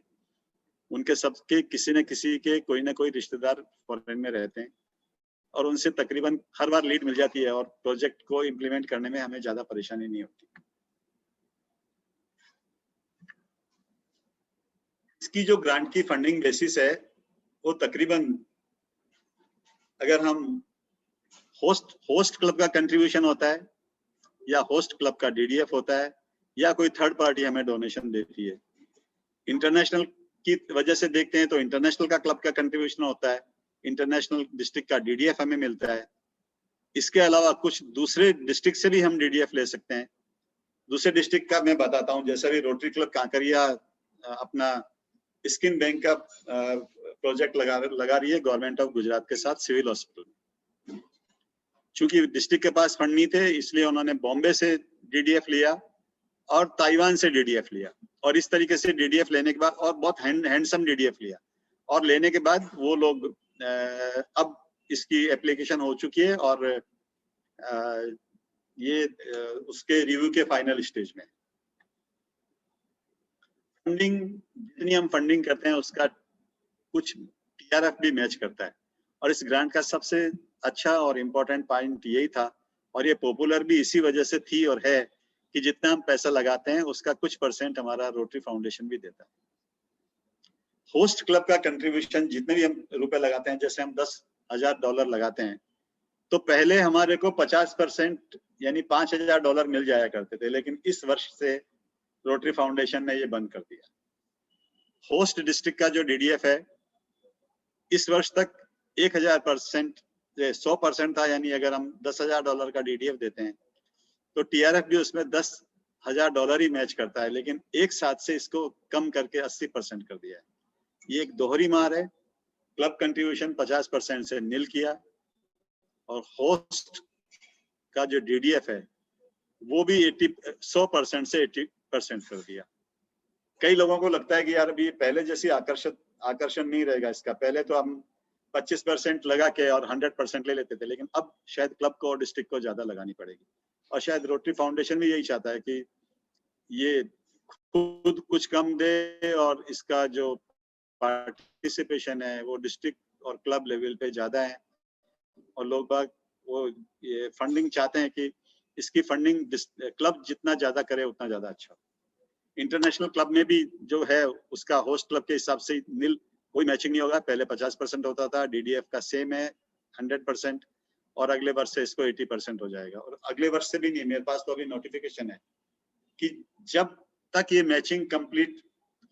उनके सबके किसी न किसी के कोई ना कोई रिश्तेदार फॉरेन में रहते हैं और उनसे तकरीबन हर बार लीड मिल जाती है और प्रोजेक्ट को इम्प्लीमेंट करने में हमें ज़्यादा परेशानी नहीं होती। इसकी जो ग्रांट की फंडिंग बेसिस है वो तकरीबन, अगर हम होस्ट क्लब का कंट्रीब्यूशन होता है या होस्ट क्लब का डीडीएफ होता है या कोई थर्ड पार्टी हमें डोनेशन देती है। इंटरनेशनल की वजह से देखते हैं तो इंटरनेशनल का क्लब का कंट्रीब्यूशन होता है, इंटरनेशनल डिस्ट्रिक्ट का डीडीएफ हमें मिलता है। इसके अलावा कुछ दूसरे डिस्ट्रिक्ट से भी हम डीडीएफ ले सकते हैं। दूसरे डिस्ट्रिक्ट का मैं बताता हूँ, जैसे भी रोटरी क्लब कांकरिया अपना स्किन बैंक का प्रोजेक्ट लगा रही है गवर्नमेंट ऑफ गुजरात के साथ सिविल हॉस्पिटल। चूंकि डिस्ट्रिक्ट के पास फंड नहीं थे इसलिए उन्होंने बॉम्बे से डीडीएफ लिया और ताइवान से डीडीएफ लिया, और इस तरीके से डीडीएफ लेने के बाद, और बहुत हैंडसम डीडीएफ लिया, और लेने के बाद वो लोग अब इसकी एप्लीकेशन हो चुकी है और ये उसके रिव्यू के फाइनल स्टेज में। फंडिंग, जितनी हम फंडिंग करते हैं उसका कुछ टीआरएफ भी मैच करता है, और इस ग्रांट का सबसे अच्छा और इम्पोर्टेंट पॉइंट यही था, और ये पॉपुलर भी इसी वजह से थी और है कि जितना हम पैसा लगाते हैं उसका कुछ % हमारा रोटरी फाउंडेशन भी देता है। होस्ट क्लब का कंट्रीब्यूशन जितने भी हम रुपए लगाते हैं, जैसे हम $10,000 लगाते हैं तो पहले हमारे को 50% यानी $5,000 मिल जाया करते थे, लेकिन इस वर्ष से रोटरी फाउंडेशन ने ये बंद कर दिया। होस्ट डिस्ट्रिक्ट का जो डीडीएफ है इस वर्ष तक 1,000% 100% था, यानी अगर हम $10,000 का डीडीएफ देते हैं तो टीआरएफ भी उसमें $10,000 ही मैच करता है, लेकिन एक साथ से इसको कम करके 80% कर दिया है। ये एक दोहरी मार है। क्लब कंट्रीब्यूशन 50% से नील किया और होस्ट का जो डीडीएफ है वो भी 100% से 80% कर दिया। कई लोगों को लगता है कि यार अभी पहले जैसी आकर्षण नहीं रहेगा इसका। पहले तो हम 25% लगा के और 100% ले लेते थे, लेकिन अब शायद क्लब को और डिस्ट्रिक्ट को ज्यादा लगानी पड़ेगी, और शायद रोटरी फाउंडेशन भी यही चाहता है कि ये खुद कुछ कम दे और इसका जो पार्टिसिपेशन है वो डिस्ट्रिक्ट और क्लब लेवल पे ज्यादा है, और लोग बाग वो ये फंडिंग चाहते हैं कि इसकी फंडिंग क्लब जितना ज्यादा करे उतना ज्यादा अच्छा। इंटरनेशनल क्लब में भी जो है उसका होस्ट क्लब के हिसाब से नील कोई मैचिंग नहीं होगा। पहले 50% होता था, डीडीएफ का सेम है 100%, और अगले वर्ष से इसको 80% हो जाएगा, और अगले वर्ष से भी नहीं। मेरे पास तो अभी नोटिफिकेशन है कि जब तक ये मैचिंग कंप्लीट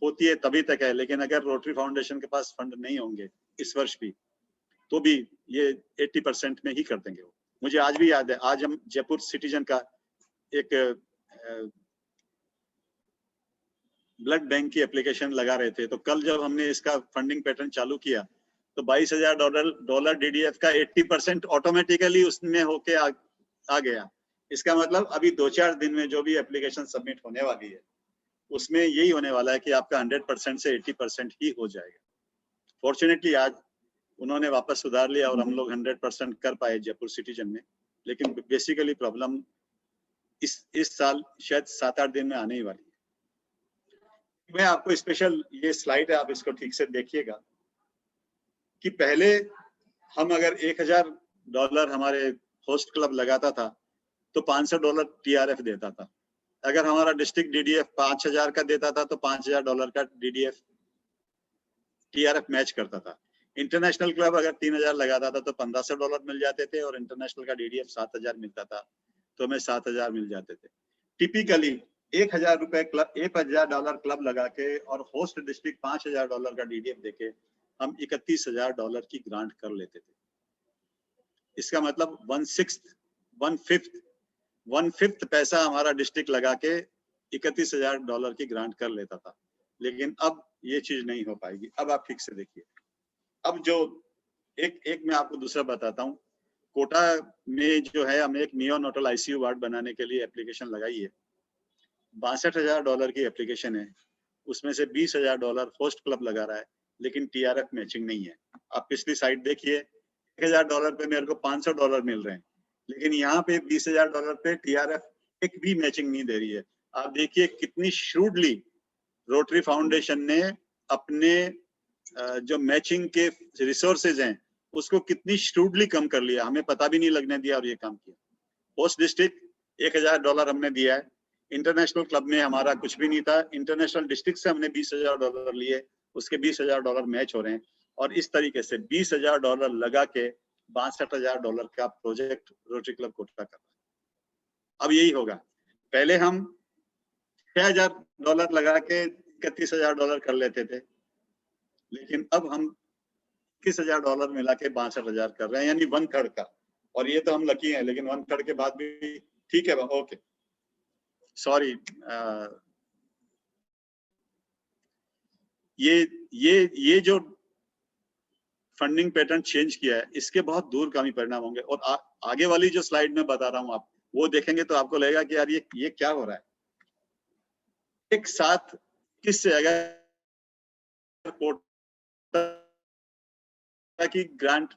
होती है तभी तक है, लेकिन अगर रोटरी फाउंडेशन के पास फंड नहीं होंगे इस वर्ष भी, तो भी ये 80% में ही कर देंगे वो। मुझे आज भी याद है, आज हम जयपुर सिटीजन का एक ब्लड बैंक की एप्लीकेशन लगा रहे थे, तो कल जब हमने इसका फंडिंग पैटर्न चालू किया तो $22,000 डीडीएफ का 80% ऑटोमेटिकली उसमें होके आ गया। इसका मतलब अभी 2-4 दिन में जो भी एप्लीकेशन सबमिट होने वाली है उसमें यही होने वाला है कि आपका 100% से 80% ही हो जाएगा। फॉर्चुनेटली आज उन्होंने वापस सुधार लिया और हम लोग 100% कर पाए जयपुर सिटीजन में, लेकिन बेसिकली प्रॉब्लम इस साल शायद 7-8 दिन में आने ही वाली है। मैं आपको स्पेशल ये स्लाइड है, आप इसको ठीक से देखिएगा कि पहले हम अगर $1,000 हमारे होस्ट क्लब लगाता था तो $500 टीआरएफ देता था। अगर हमारा डिस्ट्रिक्ट डीडीएफ 5,000 का देता था तो $5,000 का डीडीएफ टीआरएफ मैच करता था। इंटरनेशनल क्लब अगर 3,000 लगाता था तो $1,500 मिल जाते थे, और इंटरनेशनल का डीडीएफ 7,000 मिलता था तो हमें 7,000 मिल जाते थे। टिपिकली $1,000 क्लब लगा के और होस्ट डिस्ट्रिक्ट $5,000 का डीडीएफ देके हम $31,000 की ग्रांट कर लेते थे। इसका मतलब 1/5 पैसा हमारा डिस्ट्रिक्ट लगा के $31,000 की ग्रांट कर लेता था। लेकिन अब ये चीज नहीं हो पाएगी। अब आप ठीक से देखिए, अब जो एक मैं आपको दूसरा बताता हूँ। कोटा में जो है हमने एक नियोनोटल आईसीयू वार्ड बनाने के लिए एप्लीकेशन लगाई है। $62,000 की एप्लीकेशन है, उसमें से $20,000 होस्ट क्लब लगा रहा है, लेकिन टीआरएफ मैचिंग नहीं है। आप पिछली साइड देखिए, $1,000 पे मेरे को $500 मिल रहे हैं, लेकिन यहाँ पे $20,000 पे टीआरएफ एक भी मैचिंग नहीं दे रही है। आप देखिए कितनी श्रूडली रोटरी फाउंडेशन ने अपने जो मैचिंग के रिसोर्सेज हैं उसको कितनी श्रूडली कम कर लिया, हमें पता भी नहीं लगने दिया और ये काम किया। होस्ट डिस्ट्रिक्ट $1,000 हमने दिया है। इंटरनेशनल क्लब में हमारा कुछ भी नहीं था। इंटरनेशनल डिस्ट्रिक्ट से हमने $20,000 लिए, उसके $20,000 मैच हो रहे हैं, और इस तरीके से $20,000 लगा के $62,000 का प्रोजेक्ट रोटरी क्लब कोटा कर रहा है। अब यही होगा, पहले हम $6,000 लगा के $31,000 कर लेते थे, लेकिन अब हम $21,000 मिला के $62,000 कर रहे हैं, यानी 1/3 का। और ये तो हम लकी हैं, लेकिन 1/3 के बाद भी ठीक है। ओके, सॉरी, ये जो फंडिंग पैटर्न चेंज किया है, इसके बहुत दूरगामी परिणाम होंगे। और आगे वाली जो स्लाइड में बता रहा हूं, आप वो देखेंगे तो आपको लगेगा कि यार ये क्या हो रहा है। एक साथ किससे अगर कोटा की ग्रांट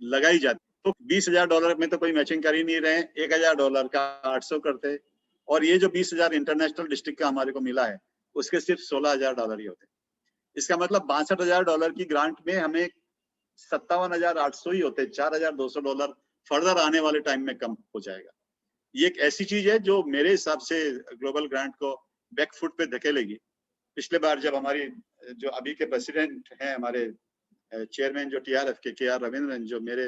लगाई जाती तो $20,000 में तो कोई मैचिंग कर ही नहीं रहे हैं। $1,000 का 800 करते, और ये जो 20,000 इंटरनेशनल डिस्ट्रिक्ट का हमारे को मिला है उसके सिर्फ $16,000 ही होते। इसका मतलब $62,000 की ग्रांट में हमें 57,800 ही होते। $4,200 फर्दर आने वाले टाइम में कम हो जाएगा। ये एक ऐसी चीज है जो मेरे हिसाब से ग्लोबल ग्रांट को बैकफुट पे धकेलेगी। पिछले बार जब हमारी जो अभी के प्रेसिडेंट हैं, हमारे चेयरमैन जो टीआरएफ के आर रविंद्रन, जो मेरे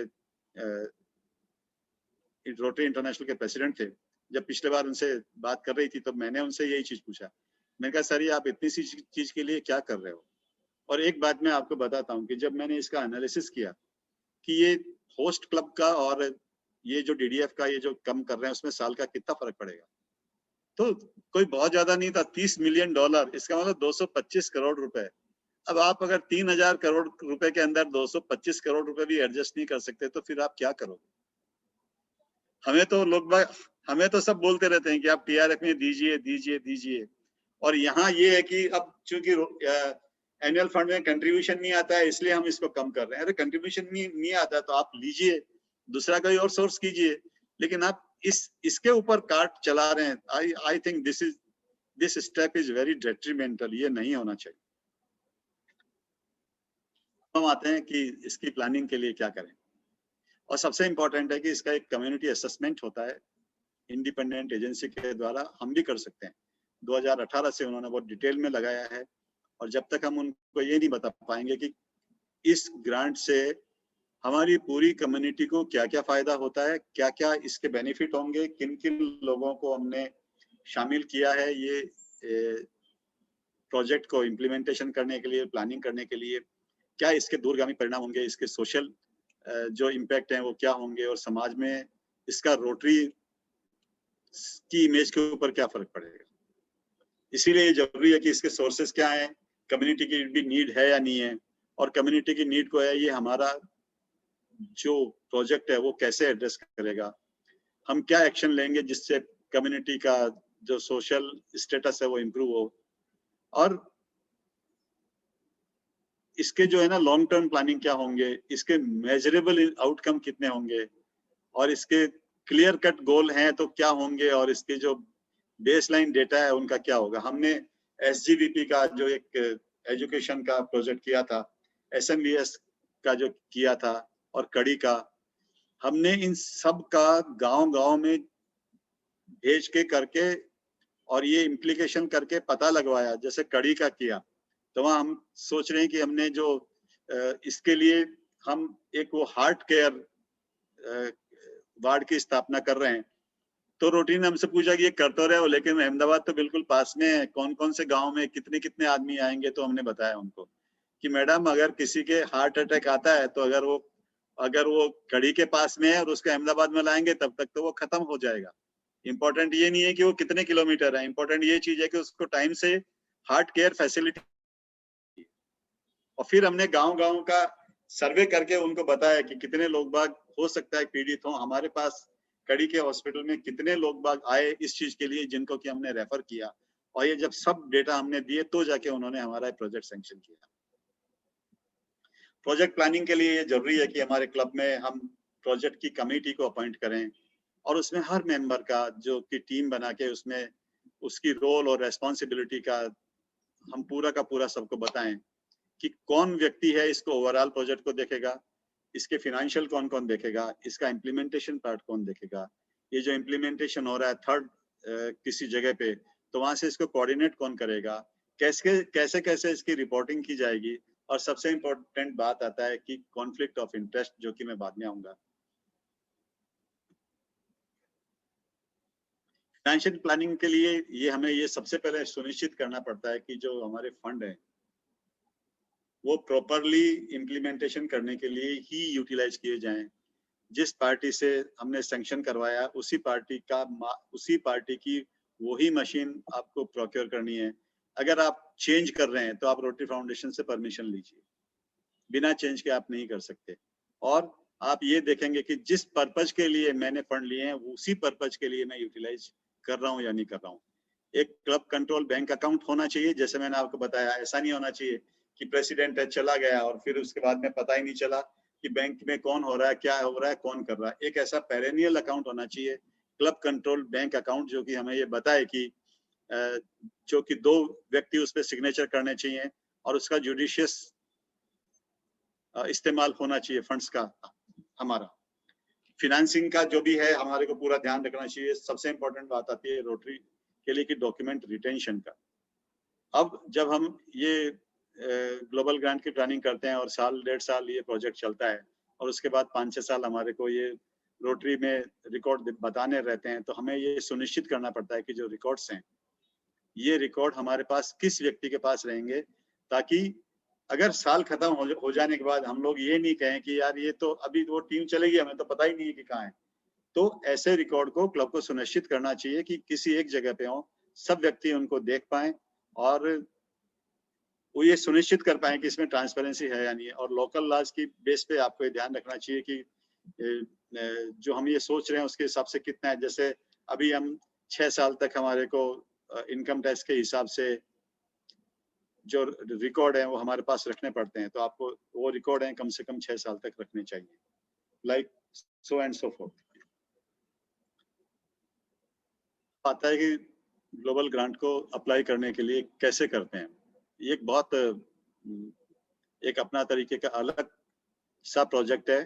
रोटरी इंटरनेशनल के प्रेसिडेंट थे, जब पिछले बार उनसे बात कर रही थी तो मैंने उनसे यही चीज पूछा। मैंने कहा सर, ये आप इतनी सी चीज के लिए क्या कर रहे हो? और एक बात मैं आपको बताता हूँ कि जब मैंने इसका एनालिसिस किया कि ये होस्ट क्लब का और ये जो डीडीएफ का ये जो कम कर रहे हैं उसमें साल का कितना फर्क पड़ेगा, तो कोई बहुत ज्यादा नहीं था, $30 मिलियन। इसका मतलब 225 करोड़ रुपए। अब आप अगर 3,000 करोड़ रुपए के अंदर 225 करोड़ रुपए भी एडजस्ट नहीं कर सकते तो फिर आप क्या करोगे? हमें तो सब बोलते रहते हैं कि आप टीआरएफ में दीजिए दीजिए दीजिए, और यहाँ ये है कि अब चूंकि एनुअल फंड में कंट्रीब्यूशन नहीं आता है इसलिए हम इसको कम कर रहे हैं। अरे कंट्रीब्यूशन नहीं आता तो आप लीजिए, दूसरा कोई और सोर्स कीजिए, लेकिन आप इसके ऊपर कार्ट चला रहे हैं। I think this step is very detrimental. ये नहीं होना चाहिए। हम आते हैं कि इसकी प्लानिंग के लिए क्या करें। और सबसे इम्पोर्टेंट है कि इसका एक कम्युनिटी असेसमेंट होता है इंडिपेंडेंट एजेंसी के द्वारा, हम भी कर सकते हैं। 2018 से उन्होंने बहुत डिटेल में लगाया है, और जब तक हम उनको ये नहीं बता पाएंगे कि इस ग्रांट से हमारी पूरी कम्युनिटी को क्या क्या फायदा होता है, क्या क्या इसके बेनिफिट होंगे, किन किन लोगों को हमने शामिल किया है ये प्रोजेक्ट को इम्प्लीमेंटेशन करने के लिए, प्लानिंग करने के लिए, क्या इसके दूरगामी परिणाम होंगे, इसके सोशल जो इम्पैक्ट हैं वो क्या होंगे, और समाज में इसका रोटरी की इमेज के ऊपर क्या फर्क पड़ेगा। इसीलिए ये जरूरी है कि इसके सोर्सेस क्या हैं, कम्युनिटी की भी नीड है या नहीं है, और कम्युनिटी की नीड को है ये हमारा जो प्रोजेक्ट है वो कैसे एड्रेस करेगा, हम क्या एक्शन लेंगे जिससे कम्युनिटी का जो सोशल स्टेटस है वो इम्प्रूव हो, और इसके जो है ना लॉन्ग टर्म प्लानिंग क्या होंगे, इसके मेजरेबल आउटकम कितने होंगे, और इसके क्लियर कट गोल हैं तो क्या होंगे, और इसके जो बेसलाइन डेटा है उनका क्या होगा। हमने SGVP का जो एक एजुकेशन का प्रोजेक्ट किया था, SMVS का जो किया था, और कड़ी का, हमने इन सब का गांव-गांव में भेज के करके और ये इम्प्लीकेशन करके पता लगवाया। जैसे कड़ी का किया तो वहाँ हम सोच रहे हैं कि हमने जो इसके लिए हम एक वो हार्ट केयर वार्ड की स्थापना कर रहे हैं, तो रूटीन हमसे पूछा कि ये कर तो रहे हो, लेकिन अहमदाबाद तो बिल्कुल पास में है, कौन कौन से गांव में कितने कितने आदमी आएंगे। तो हमने बताया उनको कि मैडम अगर किसी के हार्ट अटैक आता है तो अगर वो कड़ी के पास में है और उसको अहमदाबाद में लाएंगे तब तक तो वो खत्म हो जाएगा। इम्पोर्टेंट ये नहीं है कि वो कितने किलोमीटर है, इम्पोर्टेंट ये चीज है कि उसको टाइम से हार्ट केयर फैसिलिटी। और फिर हमने गांव-गांव का सर्वे करके उनको बताया कि कितने लोग बाग हो सकता है पीड़ित हो, हमारे पास कड़ी के हॉस्पिटल में कितने लोग बाग आए इस चीज के लिए जिनको कि हमने रेफर किया। और ये जब सब डेटा हमने दिए तो जाके उन्होंने हमारा प्रोजेक्ट सैंक्शन किया। प्रोजेक्ट प्लानिंग के लिए ये जरूरी है कि हमारे क्लब में हम प्रोजेक्ट की कमेटी को अपॉइंट करें, और उसमें हर मेंबर का जो कि टीम बना के उसमें उसकी रोल और रेस्पॉन्सिबिलिटी का हम पूरा का पूरा सबको बताएं कि कौन व्यक्ति है इसको ओवरऑल प्रोजेक्ट को देखेगा, इसके फाइनेंशियल कौन कौन देखेगा, इसका इम्प्लीमेंटेशन पार्ट कौन देखेगा, ये जो इम्प्लीमेंटेशन हो रहा है थर्ड किसी जगह पे तो वहां से इसको कोऑर्डिनेट कौन करेगा, कैसे कैसे इसकी रिपोर्टिंग की जाएगी। और सबसे इम्पोर्टेंट बात आता है कि कॉन्फ्लिक्ट ऑफ इंटरेस्ट, जो कि मैं बाद में आऊंगा। फाइनेंशियल प्लानिंग के लिए ये हमें ये सबसे पहले सुनिश्चित करना पड़ता है कि जो हमारे फंड है वो प्रॉपरली इम्प्लीमेंटेशन करने के लिए ही यूटिलाइज किए जाएं। जिस पार्टी से हमने सैंक्शन करवाया उसी पार्टी की वही मशीन आपको प्रोक्योर करनी है। अगर आप चेंज कर रहे हैं तो आप रोटरी फाउंडेशन से परमिशन लीजिए, बिना चेंज के आप नहीं कर सकते। और आप ये देखेंगे कि जिस पर्पज के लिए मैंने फंड लिए हैं उसी पर्पज के लिए मैं यूटिलाइज कर रहा हूँ या नहीं कर रहा हूँ। एक क्लब कंट्रोल बैंक अकाउंट होना चाहिए, जैसे मैंने आपको बताया। ऐसा नहीं होना चाहिए कि प्रेसिडेंट है चला गया और फिर उसके बाद में पता ही नहीं चला कि बैंक में कौन हो रहा है, क्या हो रहा है, कौन कर रहा है। एक ऐसा पेरेनियल अकाउंट होना चाहिए, क्लब कंट्रोल बैंक अकाउंट, जो कि हमें ये बताए कि जो कि 2 व्यक्ति उस पर सिग्नेचर करने चाहिए और उसका जुडिशियस इस्तेमाल होना चाहिए फंड्स का। हमारा फिनेंसिंग का जो भी है हमारे को पूरा ध्यान रखना चाहिए। सबसे इम्पोर्टेंट बात आती है रोटरी के लिए कि डॉक्यूमेंट रिटेंशन का। अब जब हम ये ग्लोबल ग्रांट की प्लानिंग करते हैं और साल 1.5 साल ये प्रोजेक्ट चलता है और उसके बाद 5-6 साल हमारे को ये रोटरी में रिकॉर्ड बताने रहते हैं, तो हमें ये सुनिश्चित करना पड़ता है कि जो रिकॉर्ड्स हैं ये रिकॉर्ड हमारे पास किस व्यक्ति के पास रहेंगे, ताकि अगर साल खत्म हो जाने के बाद हम लोग ये नहीं कहें कि यार ये तो अभी वो टीम चलेगी, हमें तो पता ही नहीं है कि कहाँ है। तो ऐसे रिकॉर्ड को क्लब को सुनिश्चित करना चाहिए कि किसी एक जगह पे हो, सब व्यक्ति उनको देख पाएं और वो ये सुनिश्चित कर पाए कि इसमें ट्रांसपेरेंसी है या नहीं है। और लोकल लॉज की बेस पे आपको ये ध्यान रखना चाहिए कि जो हम ये सोच रहे हैं उसके हिसाब से कितना है। जैसे अभी हम 6 साल तक हमारे को इनकम टैक्स के हिसाब से जो रिकॉर्ड है वो हमारे पास रखने पड़ते हैं, तो आपको वो रिकॉर्ड है कम से कम 6 साल तक रखने चाहिए, like so and so fourth. आता है कि ग्लोबल ग्रांट को अप्लाई करने के लिए कैसे करते हैं। ये एक बहुत एक अपना तरीके का अलग सा प्रोजेक्ट है,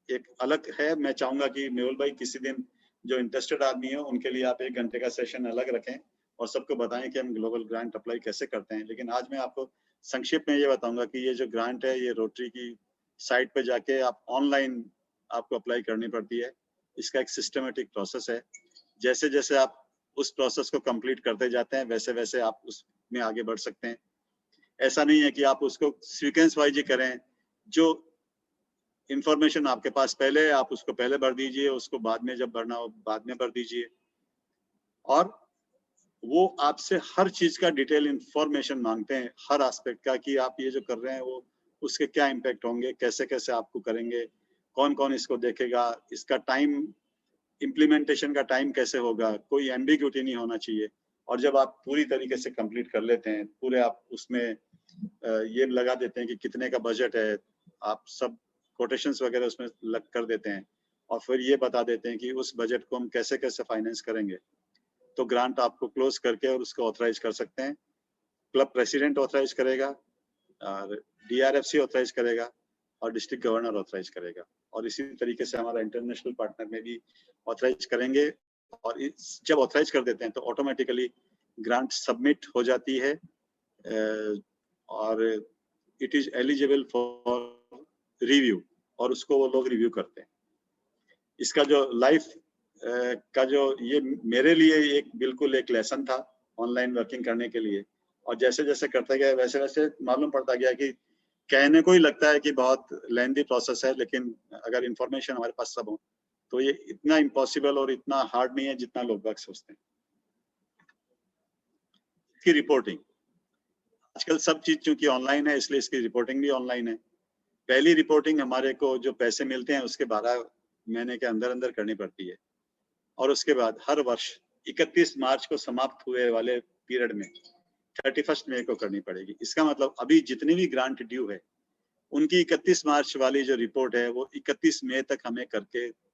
एक अलग है। मैं चाहूंगा कि मेहुल भाई किसी दिन जो इंटरेस्टेड आदमी है उनके लिए आप 1 घंटे का सेशन अलग रखें और सबको बताएं कि हम ग्लोबल ग्रांट अप्लाई कैसे करते हैं। लेकिन आज मैं आपको संक्षिप्त में ये बताऊंगा कि ये जो ग्रांट है ये रोटरी की साइट पे जाके आप ऑनलाइन आपको अप्लाई करनी पड़ती है। इसका एक सिस्टमेटिक प्रोसेस है। जैसे जैसे आप उस प्रोसेस को कंप्लीट करते जाते हैं वैसे वैसे आप उसमें आगे बढ़ सकते हैं। ऐसा नहीं है कि आप उसको सीक्वेंस वाइज ही करें। जो इंफॉर्मेशन आपके पास पहले है आप उसको पहले भर दीजिए, उसको बाद में जब भरना हो बाद में भर दीजिए। और वो आपसे हर चीज का डिटेल इंफॉर्मेशन मांगते हैं, हर एस्पेक्ट का, कि आप ये जो कर रहे हैं वो उसके क्या इम्पैक्ट होंगे, कैसे कैसे आपको करेंगे, कौन कौन इसको देखेगा, इसका टाइम, इम्प्लीमेंटेशन का टाइम कैसे होगा, कोई एम्बिग्यूटी नहीं होना चाहिए। और जब आप पूरी तरीके से कंप्लीट कर लेते हैं, पूरे आप उसमें ये लगा देते हैं कि कितने का बजट है, आप सब कोटेशंस वगैरह उसमें लग कर देते हैं और फिर ये बता देते हैं कि उस बजट को हम कैसे कैसे फाइनेंस करेंगे, तो ग्रांट आपको क्लोज करके और उसको ऑथराइज कर सकते हैं। क्लब प्रेसिडेंट ऑथराइज करेगा और DRFC ऑथराइज करेगा और डिस्ट्रिक्ट गवर्नर ऑथराइज करेगा। और इसी तरीके से हमारा इंटरनेशनल पार्टनर में भी ऑथराइज करेंगे। और जब ऑथराइज कर देते हैं तो ऑटोमेटिकली ग्रांट सबमिट हो जाती है और it is eligible for review और उसको वो लोग रिव्यू करते हैं। इसका जो लाइफ का जो ये मेरे लिए एक बिल्कुल एक लेसन था ऑनलाइन वर्किंग करने के लिए। और जैसे जैसे करते गए वैसे वैसे मालूम पड़ता गया कि कहने को ही लगता है कि बहुत लेंथी प्रोसेस है, लेकिन अगर इंफॉर्मेशन हमारे पास सब हो तो ये इतना इम्पॉसिबल और इतना हार्ड नहीं है जितना लोग बाग सोचते हैं। इसकी रिपोर्टिंग आजकल सब चीज चूंकि ऑनलाइन है इसलिए इसकी रिपोर्टिंग भी ऑनलाइन है। पहली रिपोर्टिंग हमारे को जो पैसे मिलते हैं उसके 12 महीने के अंदर अंदर करनी पड़ती है और उसके बाद हर वर्ष 31 मार्च को समाप्त हुए वाले पीरियड में 31 मई को करनी पड़ेगी। इसका मतलब अभी जितनी भी ग्रांट ड्यू है उनकी 31 मार्च वाली जो रिपोर्ट है वो 31 मई तक हमें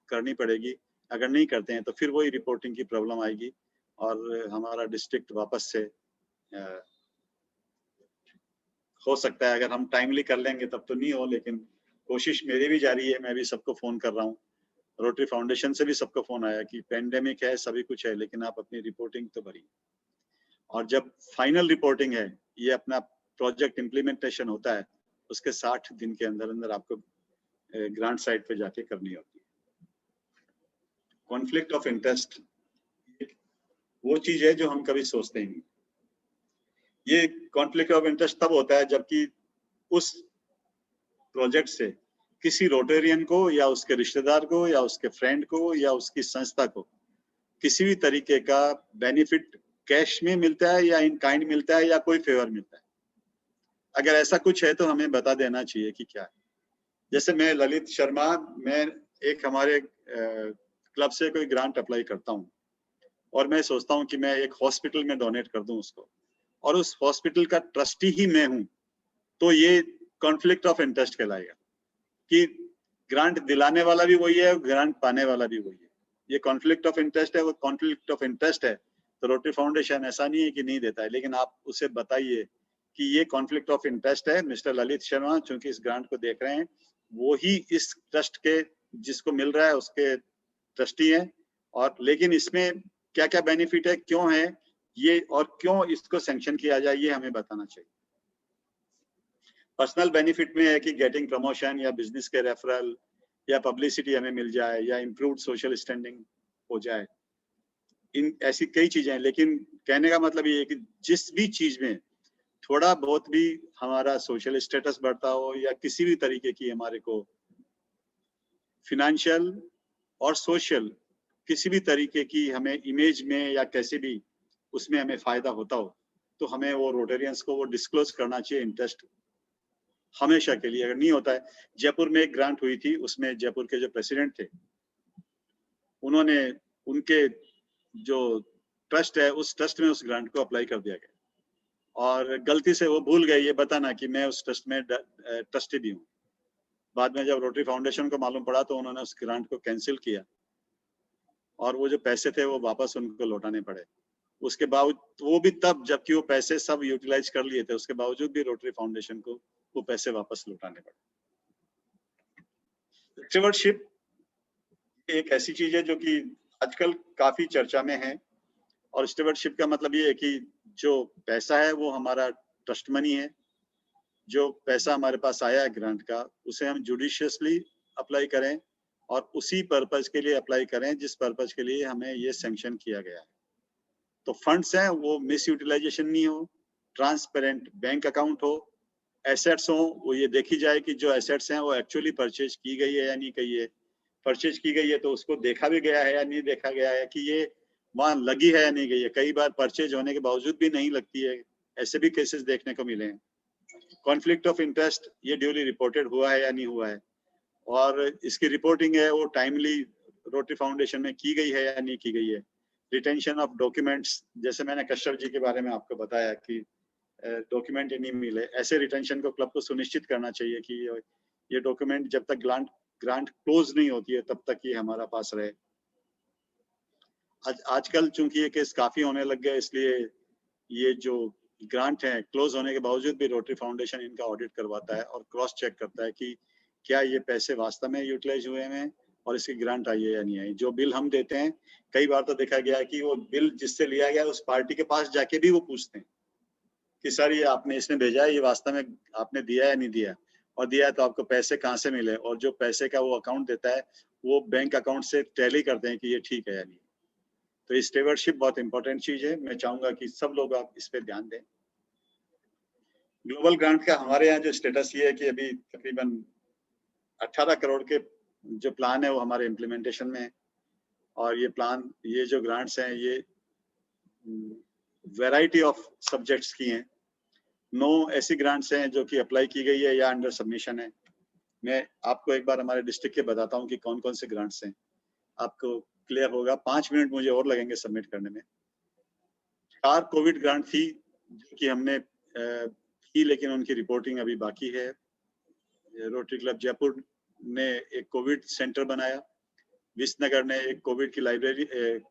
करनी पड़ेगी। अगर नहीं करते हैं तो फिर वही रिपोर्टिंग की प्रॉब्लम आएगी और हमारा डिस्ट्रिक्ट वापस से हो सकता है, अगर हम टाइमली कर लेंगे तब तो नहीं हो, लेकिन कोशिश मेरी भी जारी है। मैं भी सबको फोन कर रहा हूँ, रोटरी फाउंडेशन से भी सबको फोन आया कि पेंडेमिक है, सभी कुछ है, लेकिन आप अपनी रिपोर्टिंग तो भरिए। और जब फाइनल रिपोर्टिंग है, ये अपना प्रोजेक्ट इम्प्लीमेंटेशन होता है, उसके 60 दिन के अंदर अंदर आपको ग्रांट साइट पे जाके करनी होती है। कॉन्फ्लिक्ट ऑफ इंटरेस्ट वो चीज है जो हम कभी सोचते ही नहीं। ये कॉन्फ्लिक्ट ऑफ इंटरेस्ट तब होता है जबकि उस प्रोजेक्ट से किसी रोटेरियन को या उसके रिश्तेदार को या उसके फ्रेंड को या उसकी संस्था को किसी भी तरीके का बेनिफिट कैश में मिलता है या इन काइंड मिलता है या कोई फेवर मिलता है। अगर ऐसा कुछ है तो हमें बता देना चाहिए कि क्या है। जैसे मैं ललित शर्मा, मैं एक हमारे क्लब से कोई ग्रांट अप्लाई करता हूँ और मैं सोचता हूँ कि मैं एक हॉस्पिटल में डोनेट कर दूं उसको, और उस हॉस्पिटल का ट्रस्टी ही मैं हूं, तो ये कॉन्फ्लिक्ट ऑफ इंटरेस्ट कहलाएगा कि ग्रांट दिलाने वाला भी वही है, ग्रांट पाने वाला भी वही है। ये कॉन्फ्लिक्ट ऑफ इंटरेस्ट है। वो कॉन्फ्लिक्ट ऑफ इंटरेस्ट है तो रोटरी फाउंडेशन ऐसा नहीं है कि नहीं देता है, लेकिन आप उसे बताइए कि ये कॉन्फ्लिक्ट ऑफ इंटरेस्ट है। मिस्टर ललित शर्मा चूंकि इस ग्रांट को देख रहे हैं, वो ही इस ट्रस्ट के जिसको मिल रहा है उसके ट्रस्टी हैं, और लेकिन इसमें क्या क्या बेनिफिट है, क्यों है ये, और क्यों इसको सैंक्शन किया जाए, ये हमें बताना चाहिए। पर्सनल बेनिफिट में है कि गेटिंग प्रमोशन या बिजनेस के रेफरल या पब्लिसिटी हमें मिल जाए या इम्प्रूव्ड सोशल स्टैंडिंग हो जाए, इन ऐसी कई चीजें हैं। लेकिन कहने का मतलब ये है कि जिस भी चीज में थोड़ा बहुत भी हमारा सोशल स्टेटस बढ़ता हो या किसी भी तरीके की हमारे को फिनेंशियल और सोशल किसी भी तरीके की हमें इमेज में या कैसे भी उसमें हमें फायदा होता हो, तो हमें वो रोटेरियंस को वो डिस्क्लोज करना चाहिए इंटरेस्ट हमेशा के लिए। अगर नहीं होता है, जयपुर में एक ग्रांट हुई थी, उसमें जयपुर के जो प्रेसिडेंट थे उन्होंने उनके जो ट्रस्ट है उस ट्रस्ट में उस ग्रांट को अप्लाई कर दिया गया और गलती से वो भूल गए ये बताना कि मैं उस ट्रस्ट में ट्रस्टी भी हूँ। बाद में जब रोटरी फाउंडेशन को मालूम पड़ा तो उन्होंने उस ग्रांट को कैंसिल किया और वो जो पैसे थे वो वापस उनको लौटाने पड़े। उसके बावजूद वो भी तब जबकि वो पैसे सब यूटिलाइज कर लिए थे, उसके बावजूद भी रोटरी फाउंडेशन को वो पैसे वापस लौटाने पड़े। स्टीवर्डशिप एक ऐसी चीज है जो कि आजकल काफी चर्चा में है, और स्टीवर्डशिप का मतलब ये है कि जो पैसा है वो हमारा ट्रस्ट मनी है। जो पैसा हमारे पास आया है ग्रांट का, उसे हम जुडिशियसली अप्लाई करें और उसी पर्पज के लिए अप्लाई करें जिस पर्पज के लिए हमें ये सैंक्शन किया गया है। तो फंड्स हैं वो मिस यूटिलाइजेशन नहीं हो, ट्रांसपेरेंट बैंक अकाउंट हो, एसेट्स हो वो ये देखी जाए कि जो एसेट्स हैं वो एक्चुअली परचेज की गई है या नहीं की है। परचेज की गई है तो उसको देखा भी गया है या नहीं देखा गया है कि ये वहां लगी है या नहीं गई है। कई बार परचेज होने के बावजूद भी नहीं लगती है, ऐसे भी केसेस देखने को मिले हैं। कॉन्फ्लिक्ट ऑफ इंटरेस्ट ये ड्यूली रिपोर्टेड हुआ है या नहीं हुआ है, और इसकी रिपोर्टिंग है वो टाइमली रोटरी फाउंडेशन में की गई है या नहीं की गई है। रिटेंशन ऑफ डॉक्यूमेंट्स, जैसे मैंने कश्यप जी के बारे में आपको बताया कि डॉक्यूमेंट नहीं मिले, ऐसे रिटेंशन को क्लब को सुनिश्चित करना चाहिए कि ये डॉक्यूमेंट जब तक ग्रांट क्लोज नहीं होती है तब तक ये हमारा पास रहे। आजकल चूंकि ये केस काफी होने लग गए, इसलिए ये जो ग्रांट है क्लोज होने के बावजूद भी रोटरी फाउंडेशन इनका ऑडिट करवाता है और क्रॉस चेक करता है कि क्या ये पैसे वास्तव में यूटिलाइज हुए हैं और इसकी ग्रांट आई है या नहीं आई। जो बिल हम देते हैं, कई बार तो देखा गया है कि वो बिल जिससे लिया गया उस पार्टी के पास जाके भी वो पूछते हैं कि सर ये आपने इसने भेजा है, ये वास्तव में आपने दिया है या नहीं दिया, और दिया है तो आपको पैसे कहाँ से मिले, और जो पैसे का वो अकाउंट देता है वो बैंक अकाउंट से टैली करते हैं कि ये ठीक है या नहीं। तो स्टीवर्डशिप बहुत इंपॉर्टेंट चीज है, मैं चाहूंगा कि सब लोग आप इस पे ध्यान दें। ग्लोबल ग्रांट का हमारे यहाँ जो स्टेटस ये है कि अभी तकरीबन 18 करोड़ के जो प्लान है वो हमारे इम्प्लीमेंटेशन में है, और ये प्लान, ये जो ग्रांट्स हैं ये वैरायटी ऑफ सब्जेक्ट्स की हैं। 9 ऐसी ग्रांट्स हैं जो कि अप्लाई की गई है या अंडर सबमिशन है। मैं आपको एक बार हमारे डिस्ट्रिक्ट के बताता हूँ कि कौन कौन से ग्रांट्स हैं, आपको क्लियर होगा। 5 मिनट मुझे और लगेंगे सबमिट करने में। 4 कोविड ग्रांट थी जो कि हमने की, लेकिन उनकी रिपोर्टिंग अभी बाकी है। रोटरी क्लब जयपुर ने एक कोविड सेंटर बनाया, विसनगर ने एक कोविड की लाइब्रेरी,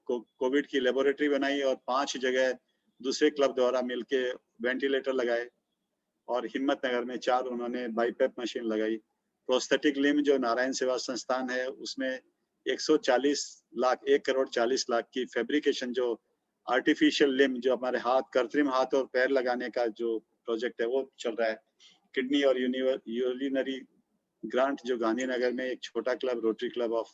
कोविड की लेबोरेटरी बनाई, और 5 जगह दूसरे क्लब द्वारा मिलके वेंटिलेटर लगाए, और हिम्मत नगर में 4 उन्होंने बाईपेप मशीन लगाई। प्रोस्थेटिक लिम्ब जो नारायण सेवा संस्थान है उसमें 140 लाख, 1 करोड़ 40 लाख की फैब्रिकेशन, जो आर्टिफिशियल लिम्ब, जो हमारे हाथ, कृत्रिम हाथ और पैर लगाने का जो प्रोजेक्ट है वो चल रहा है। किडनी और यूरिनरी ग्रांट जो गांधीनगर में एक छोटा club rotary club of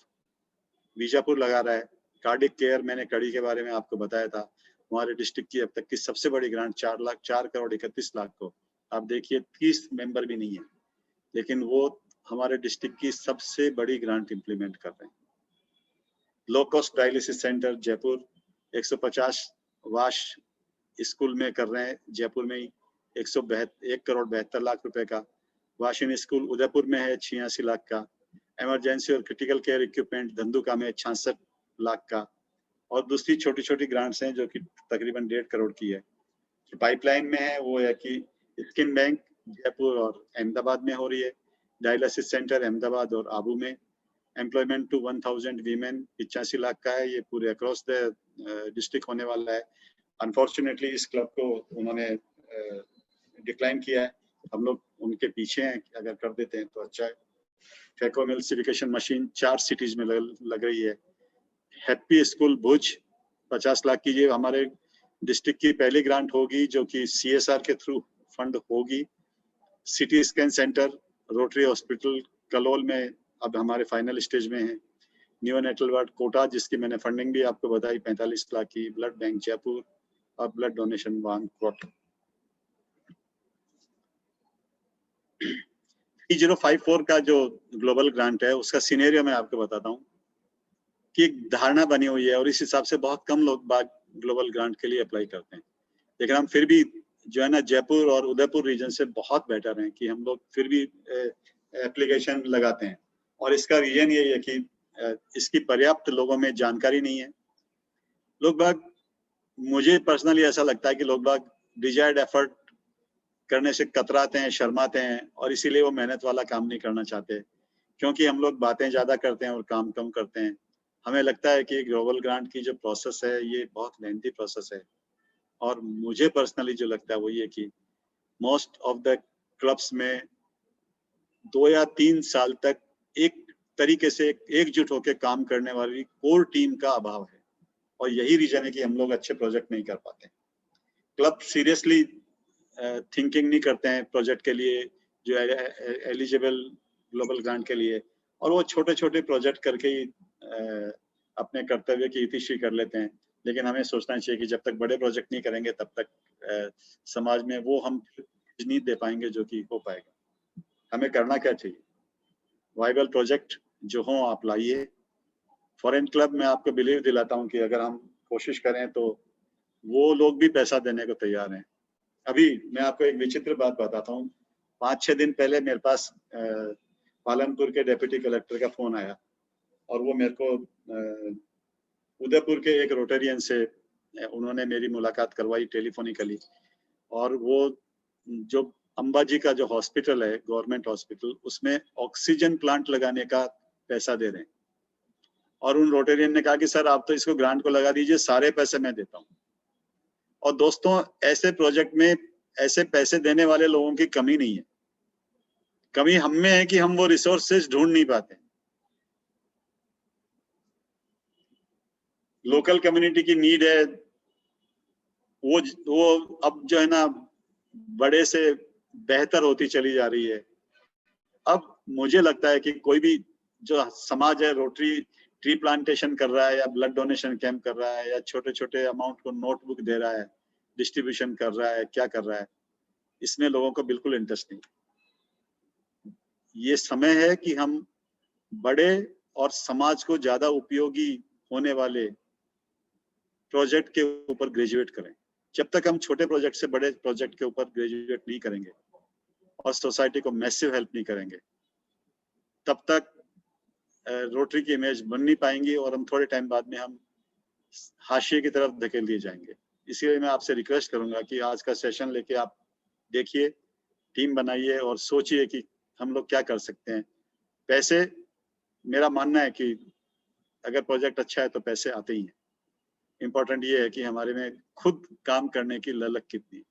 Bijapur लगा रहा है। कार्डिक केयर, मैंने कड़ी के बारे में आपको बताया था, हमारे डिस्ट्रिक्ट की अब तक की सबसे बड़ी ग्रांट 4 करोड़ 31 लाख को। आप देखिए 30 मेंबर भी नहीं है, लेकिन वो हमारे डिस्ट्रिक्ट की सबसे बड़ी ग्रांट इंप्लीमेंट कर रहे हैं। Low cost dialysis centre Jaipur 150 wash school में कर रहे हैं, जयपुर में ही 1 करोड़ 72 लाख रुपए का। वाशिंग स्कूल उदयपुर में है 86 लाख का। इमरजेंसी और क्रिटिकल केयर इक्विपमेंट धंधुका में 66 लाख का, और दूसरी छोटी छोटी ग्रांट्स हैं जो कि तकरीबन 1.5 करोड़ की है। जो पाइपलाइन में है वो है कि स्किन बैंक जयपुर और अहमदाबाद में हो रही है, डायलिसिस सेंटर अहमदाबाद और आबू में। एम्प्लॉयमेंट टू 1000 वीमेन 85 लाख का है, ये पूरे अक्रॉस द डिस्ट्रिक्ट होने वाला है। अनफॉर्चुनेटली इस क्लब को उन्होंने डिक्लाइन किया है, हम लोग उनके पीछे हैं, अगर कर देते हैं तो अच्छा है। फैकोमिल्सिफिकेशन मशीन 4 सिटीज में लग रही है। हैप्पी स्कूल भुज 50 लाख की, ये हमारे डिस्ट्रिक्ट की पहली ग्रांट होगी जो कि CSR के थ्रू फंड होगी। CT scan centre rotary hospital Kalol में अब हमारे फाइनल स्टेज में है। न्यूनेटल वार्ड कोटा, जिसकी मैंने फंडिंग भी आपको बताई 45 लाख की। ब्लड बैंक जयपुर और ब्लड डोनेशन वान कोट। 3054 का जो ग्लोबल ग्रांट है उसका सिनेरियो मैं आपको बताता हूँ कि एक धारणा बनी हुई है, और इस हिसाब से बहुत कम लोग बाग ग्लोबल ग्रांट के लिए अप्लाई करते हैं, लेकिन हम फिर भी जो है ना जयपुर और उदयपुर रीजन से बहुत बेटर हैं कि हम लोग फिर भी एप्लीकेशन लगाते हैं। और इसका रीजन यही है कि इसकी पर्याप्त लोगों में जानकारी नहीं है। लोग बाग, मुझे पर्सनली ऐसा लगता है कि लोग बाग डिजायर्ड एफर्ट करने से कतराते हैं, शर्माते हैं, और इसीलिए वो मेहनत वाला काम नहीं करना चाहते, क्योंकि हम लोग बातें ज्यादा करते हैं और काम कम करते हैं। हमें लगता है कि ग्लोबल ग्रांट की जो प्रोसेस है ये बहुत लेंथी प्रोसेस है, और मुझे पर्सनली जो लगता है वो ये कि मोस्ट ऑफ द क्लब्स में 2 या 3 साल तक एक तरीके से एकजुट होकर काम करने वाली कोर टीम का अभाव है, और यही रीजन है कि हम लोग अच्छे प्रोजेक्ट नहीं कर पाते। क्लब सीरियसली थिंकिंग नहीं करते हैं प्रोजेक्ट के लिए जो एलिजिबल ग्लोबल ग्रांट के लिए, और वो छोटे छोटे प्रोजेक्ट करके ही अपने कर्तव्य की इतिश्री कर लेते हैं। लेकिन हमें सोचना चाहिए कि जब तक बड़े प्रोजेक्ट नहीं करेंगे तब तक समाज में वो हम नहीं दे पाएंगे जो कि हो पाएगा। हमें करना क्या चाहिए, वाइबल प्रोजेक्ट जो हो आप लाइए। फॉरेन क्लब में आपको बिलीव दिलाता हूँ कि अगर हम कोशिश करें तो वो लोग भी पैसा देने को तैयार हैं। अभी मैं आपको एक विचित्र बात बताता हूँ। 5-6 दिन पहले मेरे पास पालनपुर के डिप्टी कलेक्टर का फोन आया, और वो मेरे को उदयपुर के एक रोटेरियन से उन्होंने मेरी मुलाकात करवाई टेलीफोनिकली, और वो जो अंबाजी का जो हॉस्पिटल है गवर्नमेंट हॉस्पिटल, उसमें ऑक्सीजन प्लांट लगाने का पैसा दे रहे हैं। और उन रोटेरियन ने कहा कि सर आप तो इसको ग्रांट को लगा दीजिए, सारे पैसे मैं देता हूँ। और दोस्तों, ऐसे प्रोजेक्ट में ऐसे पैसे देने वाले लोगों की कमी नहीं है, कमी हम में है कि हम वो रिसोर्सेज ढूंढ नहीं पाते। लोकल कम्युनिटी की नीड है, वो अब जो है ना बड़े से बेहतर होती चली जा रही है। अब मुझे लगता है कि कोई भी जो समाज है, रोटरी ट्री प्लांटेशन कर रहा है या ब्लड डोनेशन कैंप कर रहा है या छोटे छोटे अमाउंट को नोटबुक दे रहा है, डिस्ट्रीब्यूशन कर रहा है, क्या कर रहा है, इसमें लोगों को बिल्कुल इंटरेस्ट नहीं। ये समय है कि हम बड़े और समाज को ज्यादा उपयोगी होने वाले प्रोजेक्ट के ऊपर ग्रेजुएट करें। जब तक हम छोटे प्रोजेक्ट से बड़े प्रोजेक्ट के ऊपर ग्रेजुएट नहीं करेंगे और सोसाइटी को मैसिव हेल्प नहीं करेंगे, तब तक रोटरी की इमेज बन नहीं पाएंगी और हम थोड़े टाइम बाद में हम हाशिए की तरफ धकेल दिए जाएंगे। इसलिए मैं आपसे रिक्वेस्ट करूंगा कि आज का सेशन लेके आप देखिए, टीम बनाइए और सोचिए कि हम लोग क्या कर सकते हैं। पैसे, मेरा मानना है कि अगर प्रोजेक्ट अच्छा है तो पैसे आते ही हैं। इम्पोर्टेंट ये है कि हमारे में खुद काम करने की ललक कितनी।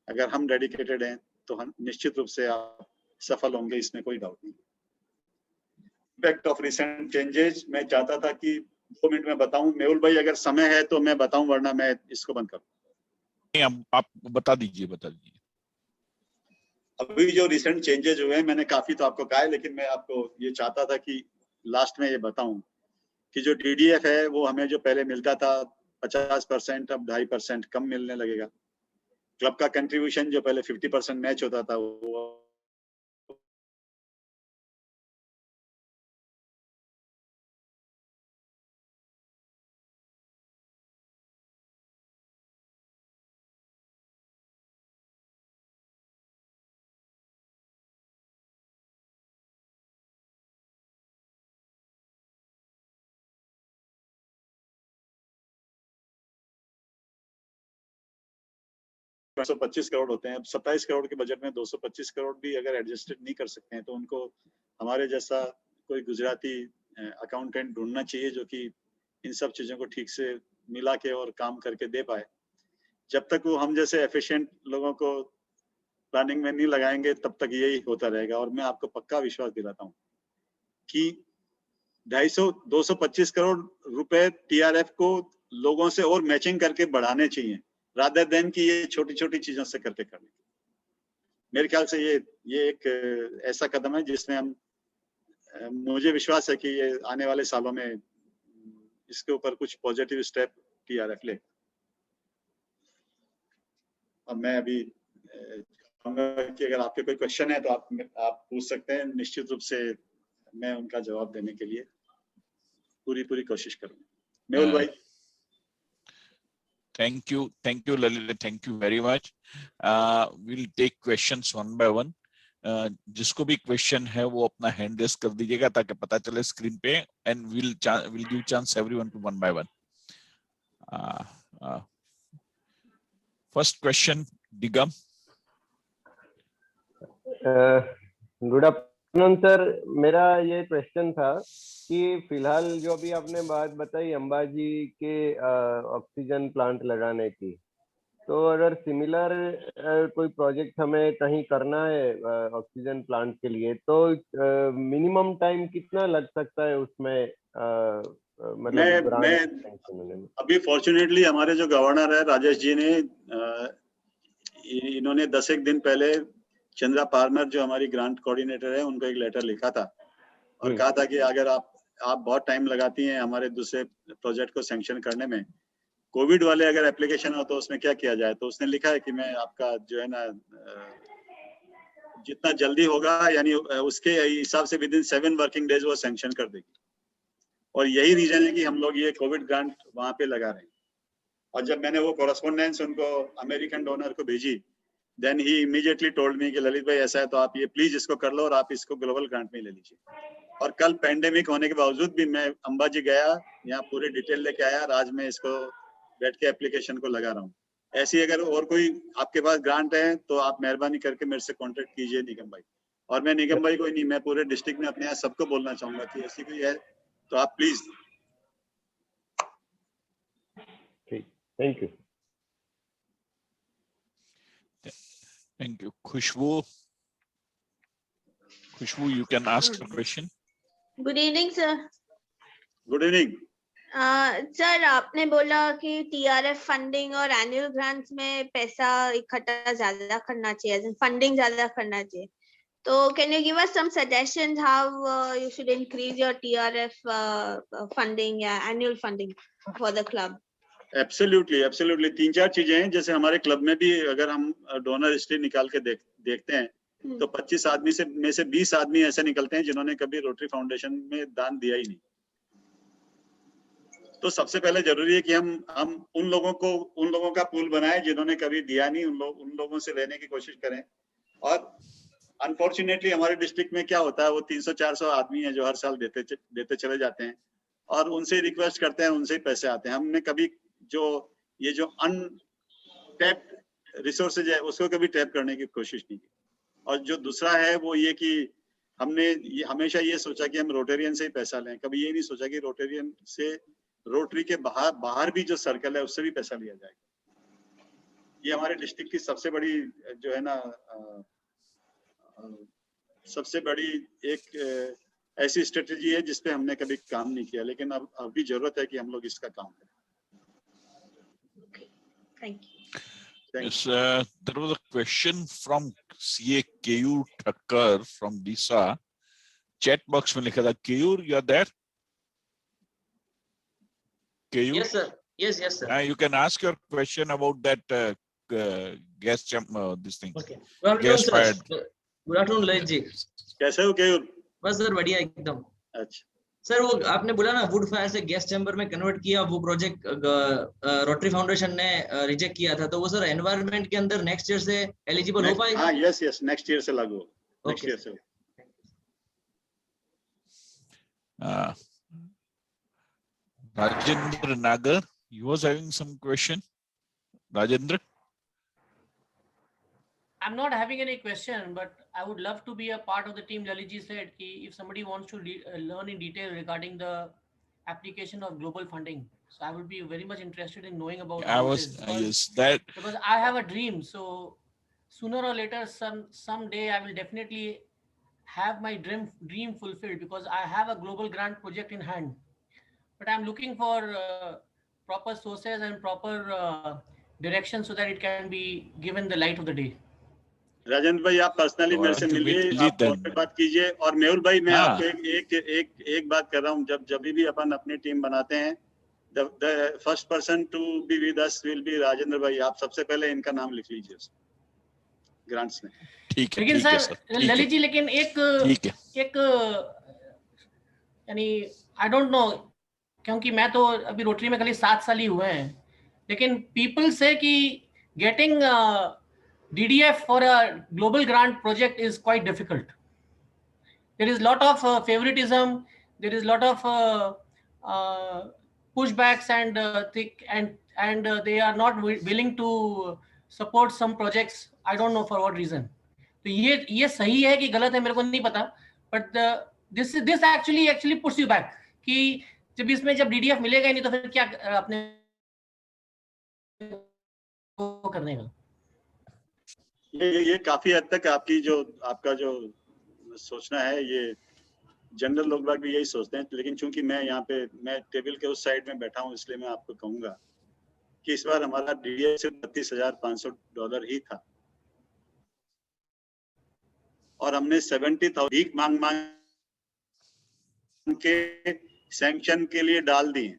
अगर हम डेडिकेटेड हैं तो हम निश्चित रूप से आप सफल होंगे, इसमें कोई डाउट नहीं। इम्पैक्ट ऑफ रिसेंट चेंजेस मैं चाहता था कि 2 मिनट में बताऊं। मेहुल भाई अगर समय है तो मैं बताऊं, वरना मैं इसको बंद करूं। आप बता दीजिए। अभी जो रिसेंट चेंजेस हुए हैं, मैंने काफी तो आपको कहा है, लेकिन मैं आपको ये चाहता था कि लास्ट में ये बताऊं कि जो DDF है वो हमें जो पहले मिलता था 50%, अब 2.5% कम मिलने लगेगा। क्लब का कंट्रीब्यूशन जो पहले 50% मैच होता था वो सौ 25 करोड़ होते हैं। अब 27 करोड़ के बजट में 225 करोड़ भी अगर एडजस्टेड नहीं कर सकते हैं तो उनको हमारे जैसा कोई गुजराती अकाउंटेंट ढूंढना चाहिए जो कि इन सब चीजों को ठीक से मिला के और काम करके दे पाए। जब तक वो हम जैसे एफिशिएंट लोगों को प्लानिंग में नहीं लगाएंगे तब तक यही होता रहेगा। और मैं आपको पक्का विश्वास दिलाता हूँ कि 225 करोड़ रुपए TRF को लोगों से और मैचिंग करके बढ़ाने चाहिए, रादर देन कि ये छोटी छोटी चीजों से करके करने। मेरे ख्याल से ये एक ऐसा कदम है जिसमें हम, मुझे विश्वास है कि ये आने वाले सालों में इसके ऊपर कुछ पॉजिटिव स्टेप TRF ले। अब मैं अभी कि अगर आपके कोई क्वेश्चन है तो आप पूछ सकते हैं। निश्चित रूप से मैं उनका जवाब देने के लिए पूरी कोशिश करूंगा। मेहुल भाई। Thank you, Lalit. Thank you very much. We'll take questions one by one. जिसको भी क्वेश्चन है वो अपना हैंड रेस कर दीजिएगा ताकि पता चले स्क्रीन पे, and we'll give chance everyone to one by one. First question, Digam. Good afternoon sir. मेरा ये क्वेश्चन था कि फिलहाल जो अभी आपने बात बताई अंबाजी के ऑक्सीजन प्लांट लगाने की, तो अगर सिमिलर कोई प्रोजेक्ट हमें कहीं करना है ऑक्सीजन प्लांट के लिए, तो मिनिमम टाइम कितना लग सकता है उसमें, मतलब मैं ग्रांट होने में? अभी फॉर्चुनेटली हमारे जो गवर्नर है राजेश जी ने इन्होंने 10 एक दिन पहले चंद्रा पारमर जो हमारी ग्रांट कोऑर्डिनेटर है उनको एक लेटर लिखा था और कहा था कि अगर आप बहुत टाइम लगाती हैं हमारे दूसरे प्रोजेक्ट को सैंक्शन करने में, कोविड वाले अगर एप्लीकेशन हो तो उसमें क्या किया जाए। तो उसने लिखा है कि मैं आपका जो है ना जितना जल्दी होगा यानी उसके हिसाब से विदिन 7 वर्किंग डेज वो सैंक्शन कर देगी। और यही रीजन है कि हम लोग ये कोविड ग्रांट वहां पे लगा रहे हैं। और जब मैंने वो कॉरेस्पोंडेंस उनको अमेरिकन डोनर को भेजी, देन ही इमीडिएटली टोल्ड मी कि ललित भाई ऐसा है तो आप ये प्लीज इसको कर लो और आप इसको ग्लोबल ग्रांट में ले लीजिए। और कल पैंडेमिक होने के बावजूद भी मैं अंबाजी गया, यहाँ पूरे डिटेल लेके आया, आज मैं इसको बैठ के एप्लीकेशन को लगा रहा हूँ। ऐसी अगर और कोई आपके पास ग्रांट है तो आप मेहरबानी करके मेरे से कांटेक्ट कीजिए निगम भाई। और मैं निगम भाई को ही नहीं, मैं पूरे डिस्ट्रिक्ट में अपने यहाँ सबको बोलना चाहूंगा कि ऐसी कोई है तो आप प्लीज। ठीक, thank you. Thank you. Khushbu, you can ask a question. Good evening sir. Good evening. Sir आपने बोला कि टीआरएफ फंडिंग और एनुअल ग्रांट्स में पैसा इकट्ठा ज्यादा करना चाहिए, फंडिंग ज्यादा करना चाहिए, तो can you give us some suggestions how you should increase your TRF funding या annual funding for the club? Absolutely 3-4 चीजें हैं। जैसे हमारे क्लब में भी अगर हम डोनर हिस्ट्री निकाल के देखते हैं तो 25 आदमी में से 20 आदमी ऐसे निकलते हैं जिन्होंने कभी रोटरी फाउंडेशन में दान दिया ही नहीं। तो सबसे पहले जरूरी है कि हम उन लोगों का पूल बनाएं जिन्होंने कभी दिया नहीं, उन लोगों से लेने की कोशिश करें। और अनफॉर्चुनेटली हमारे डिस्ट्रिक्ट में क्या होता है, वो 300-400 आदमी है जो हर साल देते चले जाते हैं और उनसे रिक्वेस्ट करते हैं, उनसे ही पैसे आते हैं। हमने कभी जो अनटैप्ड रिसोर्सेज है उसको कभी टैप करने की कोशिश नहीं की। और जो दूसरा है वो ये कि हमने हमेशा ये सोचा कि हम रोटेरियन से ही पैसा लें, कभी ये नहीं सोचा कि रोटेरियन से रोटरी के बाहर भी जो सर्कल है उससे भी पैसा लिया जाएगा। ये हमारे डिस्ट्रिक्ट की सबसे बड़ी जो है ना सबसे बड़ी एक ऐसी स्ट्रेटेजी है जिसपे हमने कभी काम नहीं किया, लेकिन अब भी जरूरत है कि हम लोग इसका काम करें। Thank you. Yes, there was a question from CA Keyur Thakkar from DISA. Chat box में लिखा था, Keyur, you are there? Keyur? Yes, sir. Yes, sir. You can ask your question about that gas this thing. Okay. Good afternoon, Gas sir. fired. Good afternoon, Lalit ji. कैसे हो केयूर? बस सर बढ़िया एकदम। अच्छा सर, वो आपने बोला ना वुड फायर से गैस चैम्बर में कन्वर्ट किया, वो प्रोजेक्ट रोटरी फाउंडेशन ने रिजेक्ट किया था, तो वो सर एनवायरनमेंट के अंदर नेक्स्ट ईयर से एलिजिबल हो पाएगा? हाँ, यस, नेक्स्ट ईयर से लागू हो। नेक्स्ट ईयर से। Rajendra Nagar, he was having some question. Rajendra? I'm not having any question, but I would love to be a part of the team. Lalit ji said if somebody wants to learn in detail regarding the application of global funding, so I would be very much interested in knowing about because I have a dream. So sooner or later, someday I will definitely have my dream fulfilled because I have a global grant project in hand. But I'm looking for proper sources and proper direction so that it can be given the light of the day. Rajendra भाई, आप पर्सनली मेरे से मिलिए, आप फोन पे बात कीजिए। और मेहुल भाई, मैं आपको एक बात कर रहा हूँ, जब भी अपन अपनी टीम बनाते हैं, the first person to be with us will be Rajendra भाई। आप सबसे पहले इनका नाम लिख लीजिए ग्रांट्स में। ठीक है। लेकिन सर ललित जी, लेकिन एक यानी आई डोंट नो, क्योंकि मैं तो अभी रोटरी में खाली 7 साल ही हुए हैं, लेकिन पीपल से कि getting DDF for a global grant project is quite difficult. There is lot of favoritism. There is lot of pushbacks and they are not willing to support some projects. I don't know for what reason. तो ये सही है कि गलत है मेरे को नहीं पता, but this actually puts you back कि जब DDF मिलेगा ही नहीं तो फिर क्या अपने करने का। ये काफी हद तक आपका जो सोचना है, ये जनरल लोग बाग भी यही सोचते हैं, लेकिन चूंकि मैं टेबल के उस साइड में बैठा हूँ, इसलिए मैं आपको कहूंगा कि इस बार हमारा DDF सिर्फ $32,500 ही था और हमने 70,000 भीख मांग के सैंक्शन के लिए डाल दिए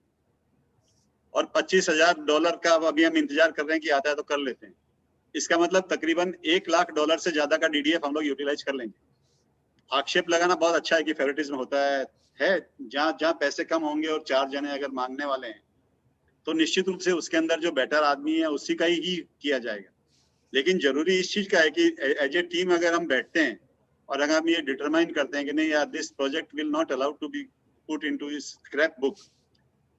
और $25,000 का अब अभी हम इंतजार कर रहे हैं कि आता है तो कर लेते हैं। इसका मतलब तकरीबन $1 लाख से ज्यादा का DDF हम लोग यूटिलाइज कर लेंगे। आक्षेप लगाना बहुत अच्छा है कि फेवरेटिज्म होता है जहाँ पैसे कम होंगे और 4 जने अगर मांगने वाले हैं तो निश्चित रूप से उसके अंदर जो बेटर आदमी है उसी का ही किया जाएगा। लेकिन जरूरी इस चीज का है कि एज ए टीम अगर हम बैठते हैं और अगर हम ये डिटरमाइन करते हैं कि नहीं यार, this project will not allowed to be put into scrap book,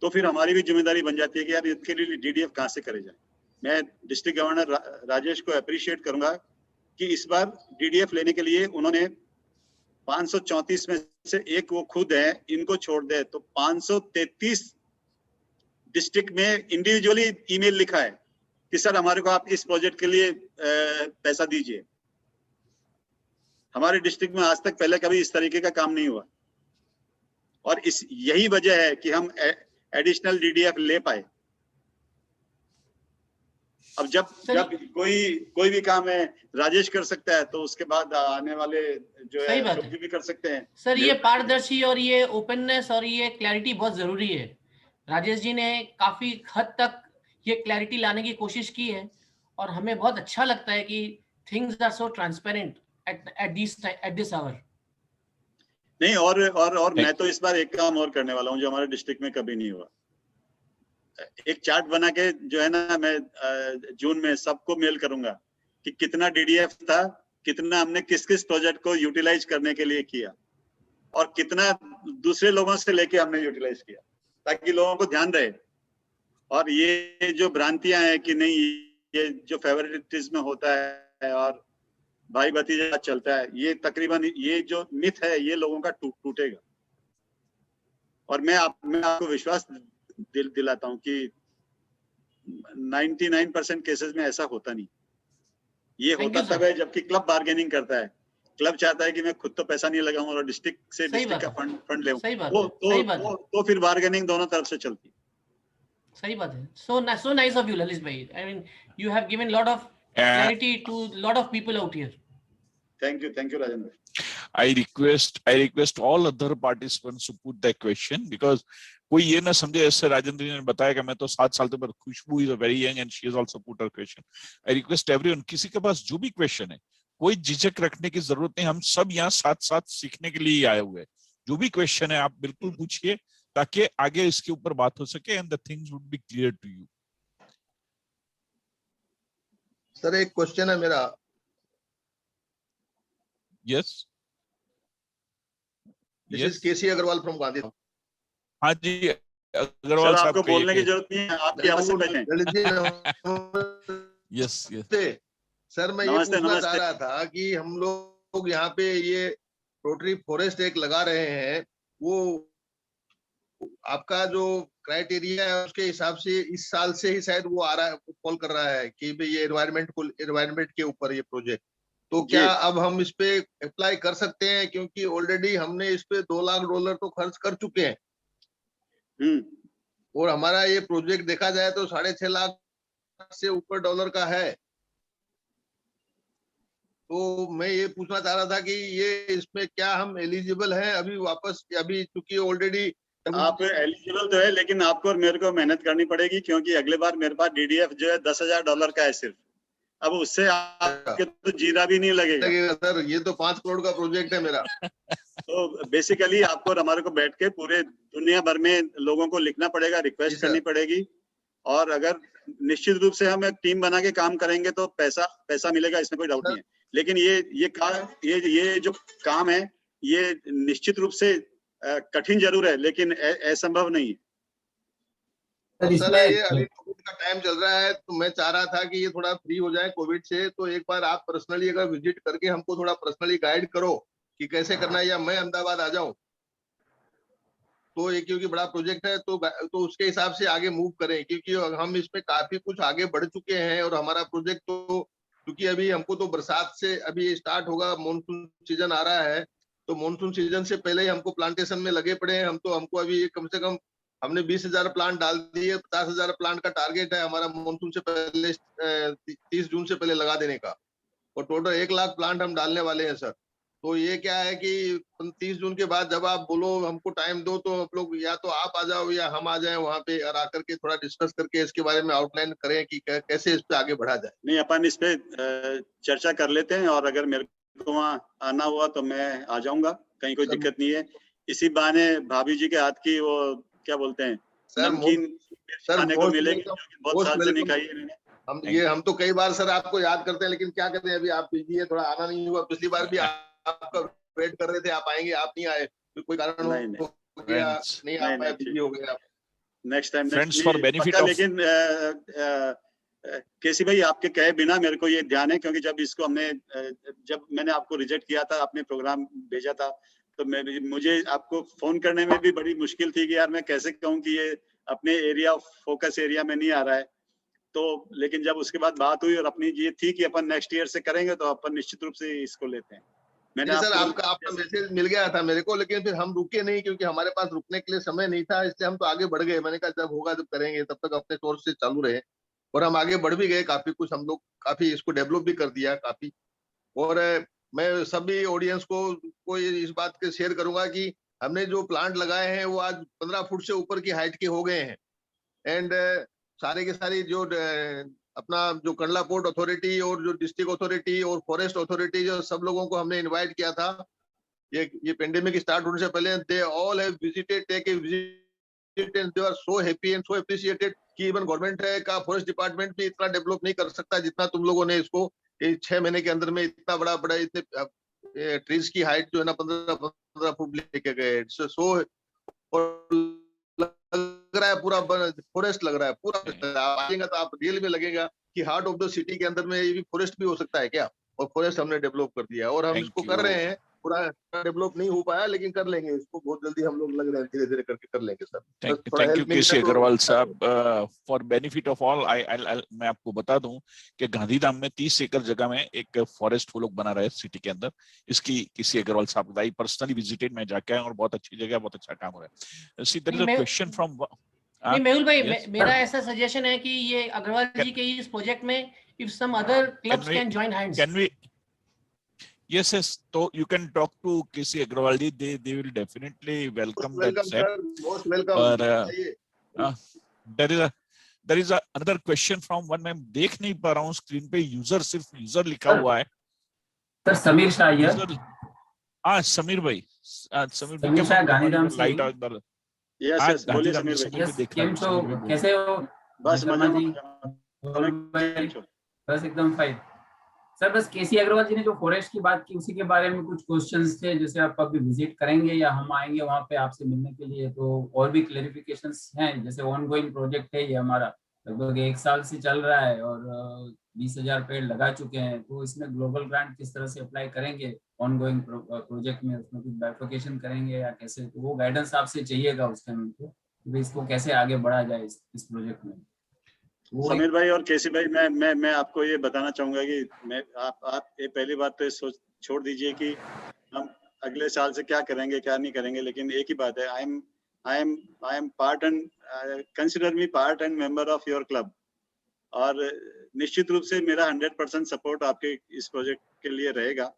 तो फिर हमारी भी जिम्मेदारी बन जाती है कि यार इसके लिए DDF कहाँ से करे जाए। मैं डिस्ट्रिक्ट गवर्नर राजेश को अप्रिशिएट करूंगा कि इस बार DDF लेने के लिए उन्होंने 534 में से एक वो खुद है, इनको छोड़ दे तो 533 डिस्ट्रिक्ट में इंडिविजुअली ईमेल लिखा है कि सर हमारे को आप इस प्रोजेक्ट के लिए पैसा दीजिए। हमारे डिस्ट्रिक्ट में आज तक पहले कभी इस तरीके का काम नहीं हुआ और यही वजह है कि हम एडिशनल DDF ले पाए। अब जब कोई भी काम है राजेश कर सकता है तो उसके बाद आने वाले जो है लोग भी कर सकते हैं। सर ये पारदर्शी और ये ओपननेस और ये क्लैरिटी बहुत जरूरी है। राजेश जी ने काफी हद तक ये क्लैरिटी लाने की कोशिश की है और हमें बहुत अच्छा लगता है कि things are so transparent at this hour. नहीं और मैं तो इस बार एक काम और करने वाला हूँ जो हमारे डिस्ट्रिक्ट में कभी नहीं हुआ। एक चार्ट बना के जो है ना, मैं जून में सबको मेल करूंगा कि कितना DDF था, कितना हमने किस किस प्रोजेक्ट को यूटिलाइज करने के लिए किया और कितना दूसरे लोगों से लेके हमने यूटिलाइज किया, ताकि लोगों को ध्यान रहे। और ये जो भ्रांतियां हैं कि नहीं ये जो फेवरेटिज्म होता है और भाई भतीजा चलता है, ये तकरीबन ये जो मिथ है ये लोगों का टूटेगा। और मैं आपको विश्वास दिलाता हूं कि 99% केसेस में ऐसा होता नहीं। ये होता तब है जबकि क्लब बार्गेनिंग करता है। क्लब चाहता है कि मैं खुद तो पैसा नहीं लगाऊं और डिस्ट्रिक्ट से डिस्ट्रिक्ट का फंड ले, तो फिर बार्गेनिंग दोनों तरफ से चलती है। सही बात है। So nice of you, Lalit bhai. I mean, you have given lot of clarity to lot of people out here. Thank you, Rajendra. I request all other participants to put that question because कोई ये ना समझे ऐसे राजेंद्र ने बताया कि मैं तो 7 साल तक, खुशबू is a very young and she has also put her question. I request everyone, किसी के पास जो भी क्वेश्चन है कोई झिझक रखने की जरूरत नहीं, हम सब यहाँ साथ सीखने के लिए आए हुए हैं। जो भी क्वेश्चन है आप बिल्कुल पूछिए ताकि आगे इसके ऊपर बात हो सके and the things would be clear to you. Sir एक क्वेश्चन है मेरा। Yes this is KC Agarwal from Gandhi. हाँ जी अग्रवाल साहब, आपको बोलने की जरूरत नहीं है, आपकी आवाज से पहले। यस सर मैं ये पूछना चाह रहा था कि हम लोग यहाँ पे ये रोटरी फॉरेस्ट एक लगा रहे हैं, वो आपका जो क्राइटेरिया है उसके हिसाब से इस साल से ही शायद वो आ रहा है, कॉल कर रहा है कि भाई ये एनवायरमेंट के ऊपर ये प्रोजेक्ट, तो क्या अब हम इस पे अप्लाई कर सकते हैं? क्योंकि ऑलरेडी हमने इस पे $2 लाख तो खर्च कर चुके हैं और हमारा ये प्रोजेक्ट देखा जाए तो 6.5 लाख से ऊपर डॉलर का है। तो मैं ये पूछना चाह रहा था कि ये इसमें क्या हम एलिजिबल हैं अभी वापस, अभी चूंकि ऑलरेडी आप एलिजिबल तो है, लेकिन आपको और मेरे को मेहनत करनी पड़ेगी क्योंकि अगले बार मेरे पास DDF जो है $10,000 का है सिर्फ। अब उससे आपके तो जीरा भी नहीं लगेगा सर, ये तो 5 करोड़ का प्रोजेक्ट है मेरा। तो बेसिकली आपको और हमारे को बैठ के पूरे दुनिया भर में लोगों को लिखना पड़ेगा, रिक्वेस्ट करनी पड़ेगी और अगर निश्चित रूप से हम एक टीम बना के काम करेंगे तो पैसा मिलेगा, इसमें कोई डाउट नहीं है। लेकिन ये जो काम है ये निश्चित रूप से कठिन जरूर है लेकिन असंभव नहीं है। सर ये अभी कोविड का टाइम चल रहा है तो मैं चाह रहा था कि ये थोड़ा फ्री हो जाए कोविड से, तो एक बार आप पर्सनली अगर विजिट करके हमको थोड़ा पर्सनली गाइड करो कि कैसे करना है, या मैं अहमदाबाद आ जाऊं। तो ये क्योंकि बड़ा प्रोजेक्ट है तो उसके हिसाब से आगे मूव करें, क्योंकि हम इसमें काफी कुछ आगे बढ़ चुके हैं। और हमारा प्रोजेक्ट तो क्योंकि अभी हमको तो बरसात से अभी स्टार्ट होगा, मानसून सीजन आ रहा है, तो मानसून सीजन से पहले ही हमको प्लांटेशन में लगे पड़े हैं। हमको अभी कम से कम हमने 20,000 प्लांट डाल दिए, 50,000 प्लांट का टारगेट है हमारा मानसून से पहले 30 जून से पहले लगा देने का, और टोटल 1 लाख प्लांट हम डालने वाले हैं सर। तो ये क्या है कि 30 जून के बाद जब आप बोलो हमको टाइम दो, तो आप लोग या तो आप आ जाओ या हम आ जाएं वहां पे, और आकर के थोड़ा डिस्कस करके इसके बारे में आउटलाइन करें कि कैसे इस पे आगे बढ़ा जाए। नहीं, अपन इस पे चर्चा कर लेते हैं, और अगर मेरे को वहाँ आना हुआ तो मैं आ जाऊंगा, कहीं कोई दिक्कत नहीं है। इसी बहाने भाभी जी के हाथ की वो क्या बोलते हैं नमकीन खाने को मिलेगी, बहुत साल से नहीं खाई है मैंने। हम तो कई बार सर आपको याद करते हैं, लेकिन क्या करें अभी आप बिजी है, थोड़ा आना नहीं हुआ। पिछली बार भी आपका वेट कर रहे थे, आप आएंगे, आप नहीं आए, तो कोई कारण हो गया, नहीं आ पाए, बिजी हो गए आप। Next time friends for benefit of, लेकिन केसी भाई आपके कहे बिना मेरे को ये ध्यान है, क्योंकि जब मैंने आपको रिजेक्ट किया था, आपने प्रोग्राम भेजा था, तो मुझे आपको फोन करने में भी बड़ी मुश्किल थी कि यार मैं कैसे कहूँ कि ये अपने एरिया फोकस एरिया में नहीं आ रहा है। तो लेकिन जब उसके बाद बात हुई और अपनी ये थी कि अपन नेक्स्ट ईयर से करेंगे, तो अपन निश्चित रूप से इसको लेते हैं। मैंने सर आपका मैसेज मिल गया था मेरे को, लेकिन फिर हम रुके नहीं, क्योंकि हमारे पास रुकने के लिए समय नहीं था, इसलिए हम तो आगे बढ़ गए। मैंने कहा जब होगा जब करेंगे, तब तक अपने तौर से चालू रहे, और हम आगे बढ़ भी गए काफी कुछ, हम लोग काफी इसको डेवलप भी कर दिया काफी। और मैं सभी ऑडियंस को इस बात के शेयर करूंगा कि हमने जो प्लांट लगाए हैं वो आज 15 फुट से ऊपर की हाइट के हो गए हैं। एंड सारे के सारी जो अपना जो कंडला पोर्ट अथॉरिटी और जो डिस्ट्रिक्ट अथॉरिटी और फॉरेस्ट अथॉरिटी, जो सब लोगों को हमने इनवाइट किया था ये पेंडेमिक स्टार्ट होने से पहले, they all have visited, take a visit, and they are so happy and so appreciated कि इवन गवर्नमेंट का फॉरेस्ट डिपार्टमेंट भी इतना डेवलप नहीं कर सकता जितना तुम लोगों ने इसको 6 महीने के अंदर में इतना बड़ा इतने ट्रीज की हाइट जो है ना 15 फुट लेके गए। सो लग रहा है पूरा फॉरेस्ट लग रहा है, पूरा आप आएंगे तो आप रियल में लगेगा कि हार्ट ऑफ द सिटी के अंदर में ये भी फॉरेस्ट भी हो सकता है क्या। और फॉरेस्ट हमने डेवलप कर दिया, और हम इसको कर रहे हैं, पूरा डेवलप नहीं हो पाया, लेकिन कर लेंगे इसको बहुत जल्दी, हम लोग लग रहे हैं, धीरे धीरे करके कर लेंगे सर। थैंक यू केसी अग्रवाल साहब। फॉर बेनिफिट ऑफ ऑल, मैं आपको बता दूं कि गांधीधाम में 30 एकड़ जगह में एक फॉरेस्ट वो लोग बना रहे हैं सिटी के अंदर। इसकी केसी अग्रवाल साहब का पर्सनली विजिटेड, मैं जाके आया और बहुत अच्छी जगह, बहुत अच्छा काम हो रहा है। See there is a question from नहीं मेहुल भाई, मेरा ऐसा सजेशन है कि ये अग्रवाल जी के इस प्रोजेक्ट में if some other clubs can join hands, can we? Yes, so you can talk to KC Agrawal ji. They will definitely welcome that step. Most welcome. But there is another question from one, मैं देख नहीं पा रहा हूँ स्क्रीन पे, यूजर सिर्फ यूजर लिखा हुआ है। सर समीर शाह है। हाँ समीर भाई, समीर शाह गांधीधाम से। लाइट आउट यस बोलिए समीर भाई। कैसे हो? बस बस एकदम फाइन सर। बस केसी अग्रवाल जी ने जो फॉरेस्ट की बात की उसी के बारे में कुछ क्वेश्चंस थे, जैसे आप अभी विजिट करेंगे या हम आएंगे वहां पे आपसे मिलने के लिए, तो और भी क्लेरिफिकेशंस हैं। जैसे ऑनगोइंग प्रोजेक्ट है ये हमारा, लगभग 1 साल से चल रहा है और 20,000 पेड़ लगा चुके हैं। तो इसमें ग्लोबल ग्रांट किस तरह से अप्लाई करेंगे ऑनगोइंग प्रोजेक्ट में, उसमें कुछ बाइफिकेशन करेंगे या कैसे, तो वो गाइडेंस आपसे चाहिएगा उस टाइम को, इसको कैसे आगे बढ़ा जाए इस प्रोजेक्ट में। समीर भाई और केसी भाई, मैं आपको ये बताना चाहूंगा कि आप ये पहली बात तो सोच छोड़ दीजिए कि हम अगले साल से क्या करेंगे क्या नहीं करेंगे, लेकिन एक ही बात है, I am part and consider me part and member of your club, और निश्चित रूप से मेरा 100% सपोर्ट आपके इस प्रोजेक्ट के लिए रहेगा।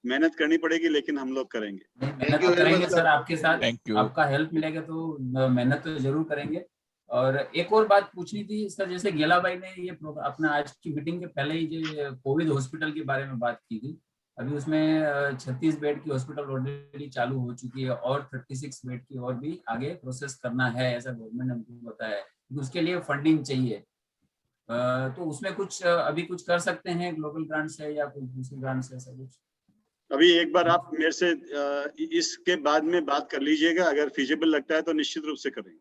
मेहनत करनी पड़ेगी लेकिन हम लोग करेंगे। मेहनत तो करेंगे सर आपके साथ, आपका हेल्प मिलेगा तो मेहनत तो जरूर करेंगे। और एक और बात पूछनी थी सर, जैसे गेला भाई ने ये अपना आज की मीटिंग के पहले ही जो कोविड हॉस्पिटल के बारे में बात की थी, अभी उसमें 36 बेड की हॉस्पिटल ऑलरेडी चालू हो चुकी है और 36 बेड की और भी आगे प्रोसेस करना है, ऐसा गवर्नमेंट ने हमको बताया है। उसके लिए फंडिंग चाहिए, तो उसमें कुछ अभी कुछ कर सकते हैं ग्लोबल ग्रांट से या कोई दूसरी ग्रांट से, ऐसा कुछ? अभी एक बार आप मेरे से इसके बाद में बात कर लीजिएगा, अगर फिजिबल लगता है तो निश्चित रूप से करेंगे।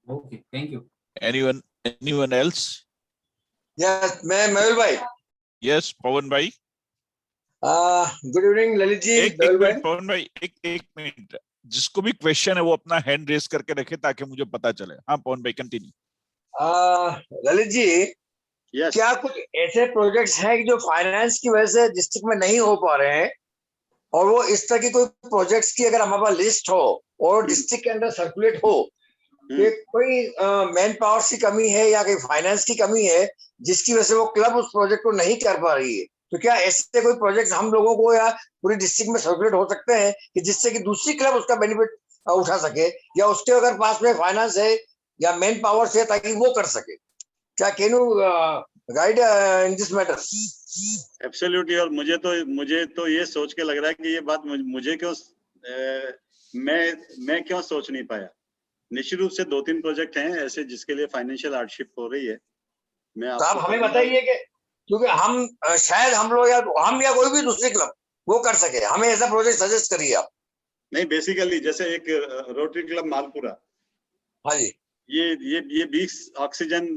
Okay, thank you. Anyone else? Yes, मैं मयूर भाई। Yes, पवन भाई। Good evening Lalit ji. एक मिनट पवन भाई, एक मिनट, जिसको भी क्वेश्चन है वो अपना हैंड रेस करके रखे ताकि मुझे पता चले। हाँ पवन भाई कंटिन्यू। ललित जी, क्या कुछ ऐसे प्रोजेक्ट्स हैं जो फाइनेंस की वजह से डिस्ट्रिक्ट में नहीं हो पा रहे हैं, और वो इस तरह की कोई प्रोजेक्ट्स की अगर हमारे पास लिस्ट हो और डिस्ट्रिक्ट के अंदर सर्कुलेट हो कि कोई मैन पावर की कमी है या कोई फाइनेंस की कमी है जिसकी वजह से वो क्लब उस प्रोजेक्ट को नहीं कर पा रही है, तो क्या ऐसे कोई प्रोजेक्ट हम लोगों को या पूरी डिस्ट्रिक्ट में सर्कुलेट हो सकते हैं कि जिससे कि दूसरी क्लब उसका बेनिफिट उठा सके, या उसके अगर पास में फाइनेंस है या मैन पावर से ताकि वो कर सके? क्या can you guide in this matter? Absolutely. और मुझे तो ये सोच के लग रहा है कि ये बात मुझे क्यों मैं क्यों सोच नहीं पाया। निश्चित रूप से 2-3 प्रोजेक्ट हैं ऐसे जिसके लिए फाइनेंशियल हार्डशिप हो रही है। मैं आप हमें बताइए कि क्योंकि हम शायद हम लोग या कोई भी दूसरी क्लब वो कर सके, हमें ऐसा प्रोजेक्ट सजेस्ट करिए आप। नहीं, बेसिकली जैसे एक रोटरी क्लब मालपुरा, हाँ जी, ये 20 ऑक्सीजन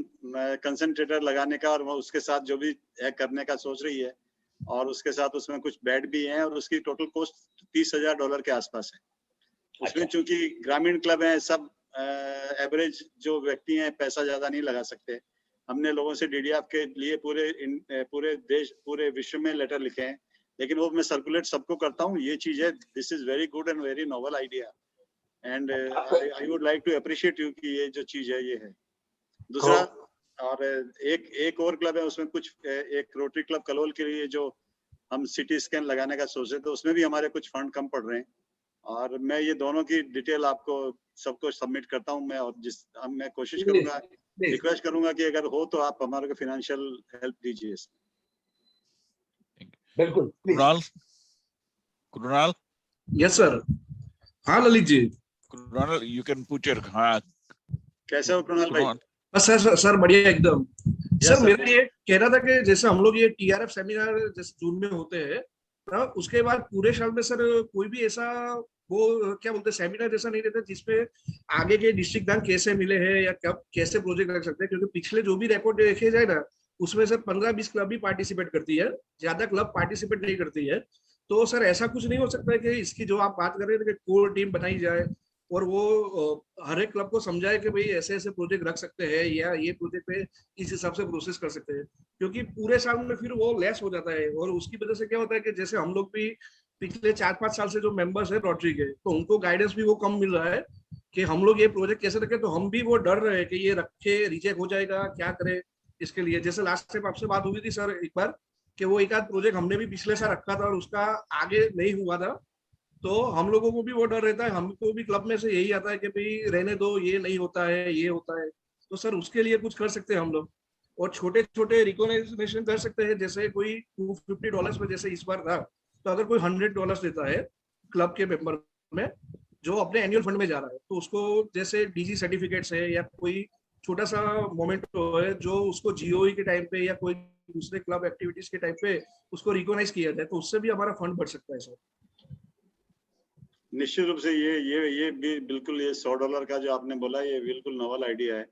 कंसंट्रेटर लगाने का और उसके साथ जो भी करने का सोच रही है, और उसके साथ उसमें कुछ बेड भी हैं, और उसकी टोटल कॉस्ट $30,000 के आसपास है। उसमें चूंकि ग्रामीण क्लब है, सब एवरेज जो व्यक्ति हैं पैसा ज्यादा नहीं लगा सकते। हमने लोगों से DDF के लिए पूरे विश्व में लेटर लिखे हैं, लेकिन वो मैं सर्कुलेट सबको करता हूँ। ये चीज है, this is very good and very novel idea, and I would like to appreciate you कि ये जो चीज है ये है। दूसरा, और एक और क्लब है, उसमें कुछ एक रोटरी क्लब कलोल के लिए जो हम CT स्कैन लगाने का सोच रहे थे, उसमें भी हमारे कुछ फंड कम पड़ रहे हैं, और मैं ये दोनों की डिटेल आपको सबको सबमिट करता हूँ मैं। और मैं कोशिश करूंगा, रिक्वेस्ट करूंगा कि अगर हो तो आप हमारे को फाइनेंशियल हेल्प दीजिए इसमें। बिल्कुल। कुणाल। Yes sir. हाँ Lalit ji. Kunal, you can put your. हाँ, कैसे हो कुणाल भाई? सर बढ़िया एकदम। सर मेरा ये कहना था कि जैसे हम लोग ये TRF सेमिनार जैसे जून में होते हैं ना, उसके बाद पूरे साल में सर कोई भी ऐसा वो क्या बोलते हैं सेमिनार जैसा नहीं रहता जिसपे आगे के डिस्ट्रिक्ट बैंक कैसे मिले हैं या कब कैसे प्रोजेक्ट रख सकते हैं, क्योंकि पिछले जो भी रिकॉर्ड देखे जाए ना उसमें सर 15-20 क्लब भी पार्टिसिपेट करती है, ज्यादा क्लब पार्टिसिपेट नहीं करती है। तो सर ऐसा कुछ नहीं हो सकता है कि इसकी जो आप बात कर रहे थे कि कोर टीम बनाई जाए और वो हर एक क्लब को समझाए कि भाई ऐसे ऐसे प्रोजेक्ट रख सकते हैं या ये प्रोजेक्ट पे इस हिसाब से प्रोसेस कर सकते हैं, क्योंकि पूरे साल में फिर वो लेस हो जाता है। और उसकी वजह से क्या होता है कि जैसे हम लोग भी पिछले 4-5 साल से जो मेंबर्स है रोटरी के, तो उनको गाइडेंस भी वो कम मिल रहा है कि हम लोग ये प्रोजेक्ट कैसे रखें, तो हम भी वो डर रहे हैं कि ये रखे रिजेक्ट हो जाएगा, क्या करें इसके लिए। जैसे लास्ट टाइम आपसे बात हुई थी सर एक बार कि वो एक आध प्रोजेक्ट हमने भी पिछले साल रखा था और उसका आगे नहीं हुआ था, तो हम लोगों को भी वो डर रहता है, हमको भी क्लब में से यही आता है कि भाई रहने दो, ये नहीं होता है, ये होता है। तो सर उसके लिए कुछ कर सकते हैं हम लोग, और छोटे छोटे रिकॉग्निशन कर सकते हैं। जैसे कोई $250 में जैसे इस बार था, तो अगर कोई $100 देता है क्लब के मेंबर में जो अपने एनुअल फंड में जा रहा है, तो उसको जैसे DG सर्टिफिकेट्स है या कोई छोटा सा मोमेंट है जो उसको GOE के टाइम पे या कोई दूसरे क्लब एक्टिविटीज के टाइम पे उसको रिकॉग्नाइज किया जाए, तो उससे भी हमारा फंड बढ़ सकता है सर। निश्चित रूप से ये भी बिल्कुल, ये $100 का जो आपने बोला ये बिल्कुल नोवेल आइडिया है,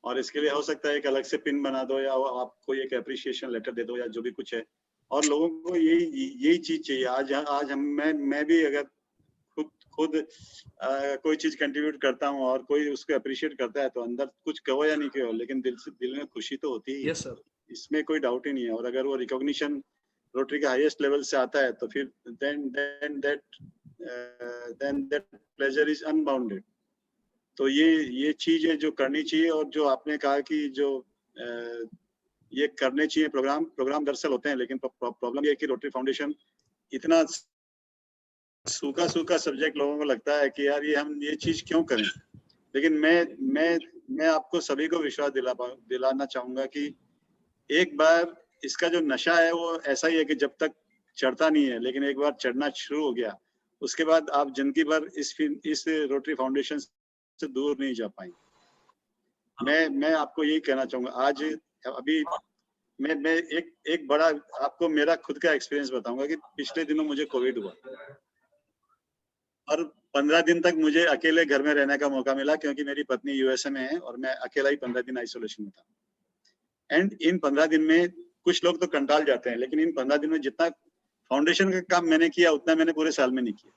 और इसके लिए हो सकता है एक अलग से पिन बना दो या आपको एक एप्रिसिएशन लेटर दे दो या जो भी कुछ है। और लोगों को यही चीज चाहिए। आज मैं भी अगर खुद कोई चीज कंट्रीब्यूट करता हूँ और कोई उसको अप्रिशिएट करता है, तो अंदर कुछ कहो या नहीं कहो, लेकिन दिल में खुशी तो होती है। यस सर, इसमें कोई डाउट ही नहीं है। और अगर वो रिकॉग्निशन रोटरी के हाईएस्ट लेवल से आता है, तो फिर then that pleasure is unbounded। तो ये चीज है जो करनी चाहिए। और जो आपने कहा कि जो ये करने चाहिए प्रोग्राम दरअसल होते हैं, लेकिन प्रॉब्लम ये है कि रोटरी फाउंडेशन इतना सूखा सब्जेक्ट लोगों को लगता है कि यार हम ये चीज क्यों करें। लेकिन मैं आपको सभी को विश्वास दिलाना चाहूंगा कि एक बार इसका जो नशा है वो ऐसा ही है कि जब तक चढ़ता नहीं है, लेकिन एक बार चढ़ना शुरू हो गया उसके बाद आप जिंदगी भर इस रोटरी फाउंडेशन से दूर नहीं जा पाएंगे। मैं आपको यही कहना चाहूंगा। आज अभी मैं एक बड़ा आपको मेरा खुद का एक्सपीरियंस बताऊंगा कि पिछले दिनों मुझे कोविड हुआ और 15 दिन तक मुझे अकेले घर में रहने का मौका मिला, क्योंकि मेरी पत्नी USA में है और मैं अकेला ही 15 दिन आइसोलेशन में था। एंड इन 15 दिन में कुछ लोग तो कंटाल जाते हैं, लेकिन इन 15 दिन में जितना फाउंडेशन का काम मैंने किया उतना मैंने पूरे साल में नहीं किया।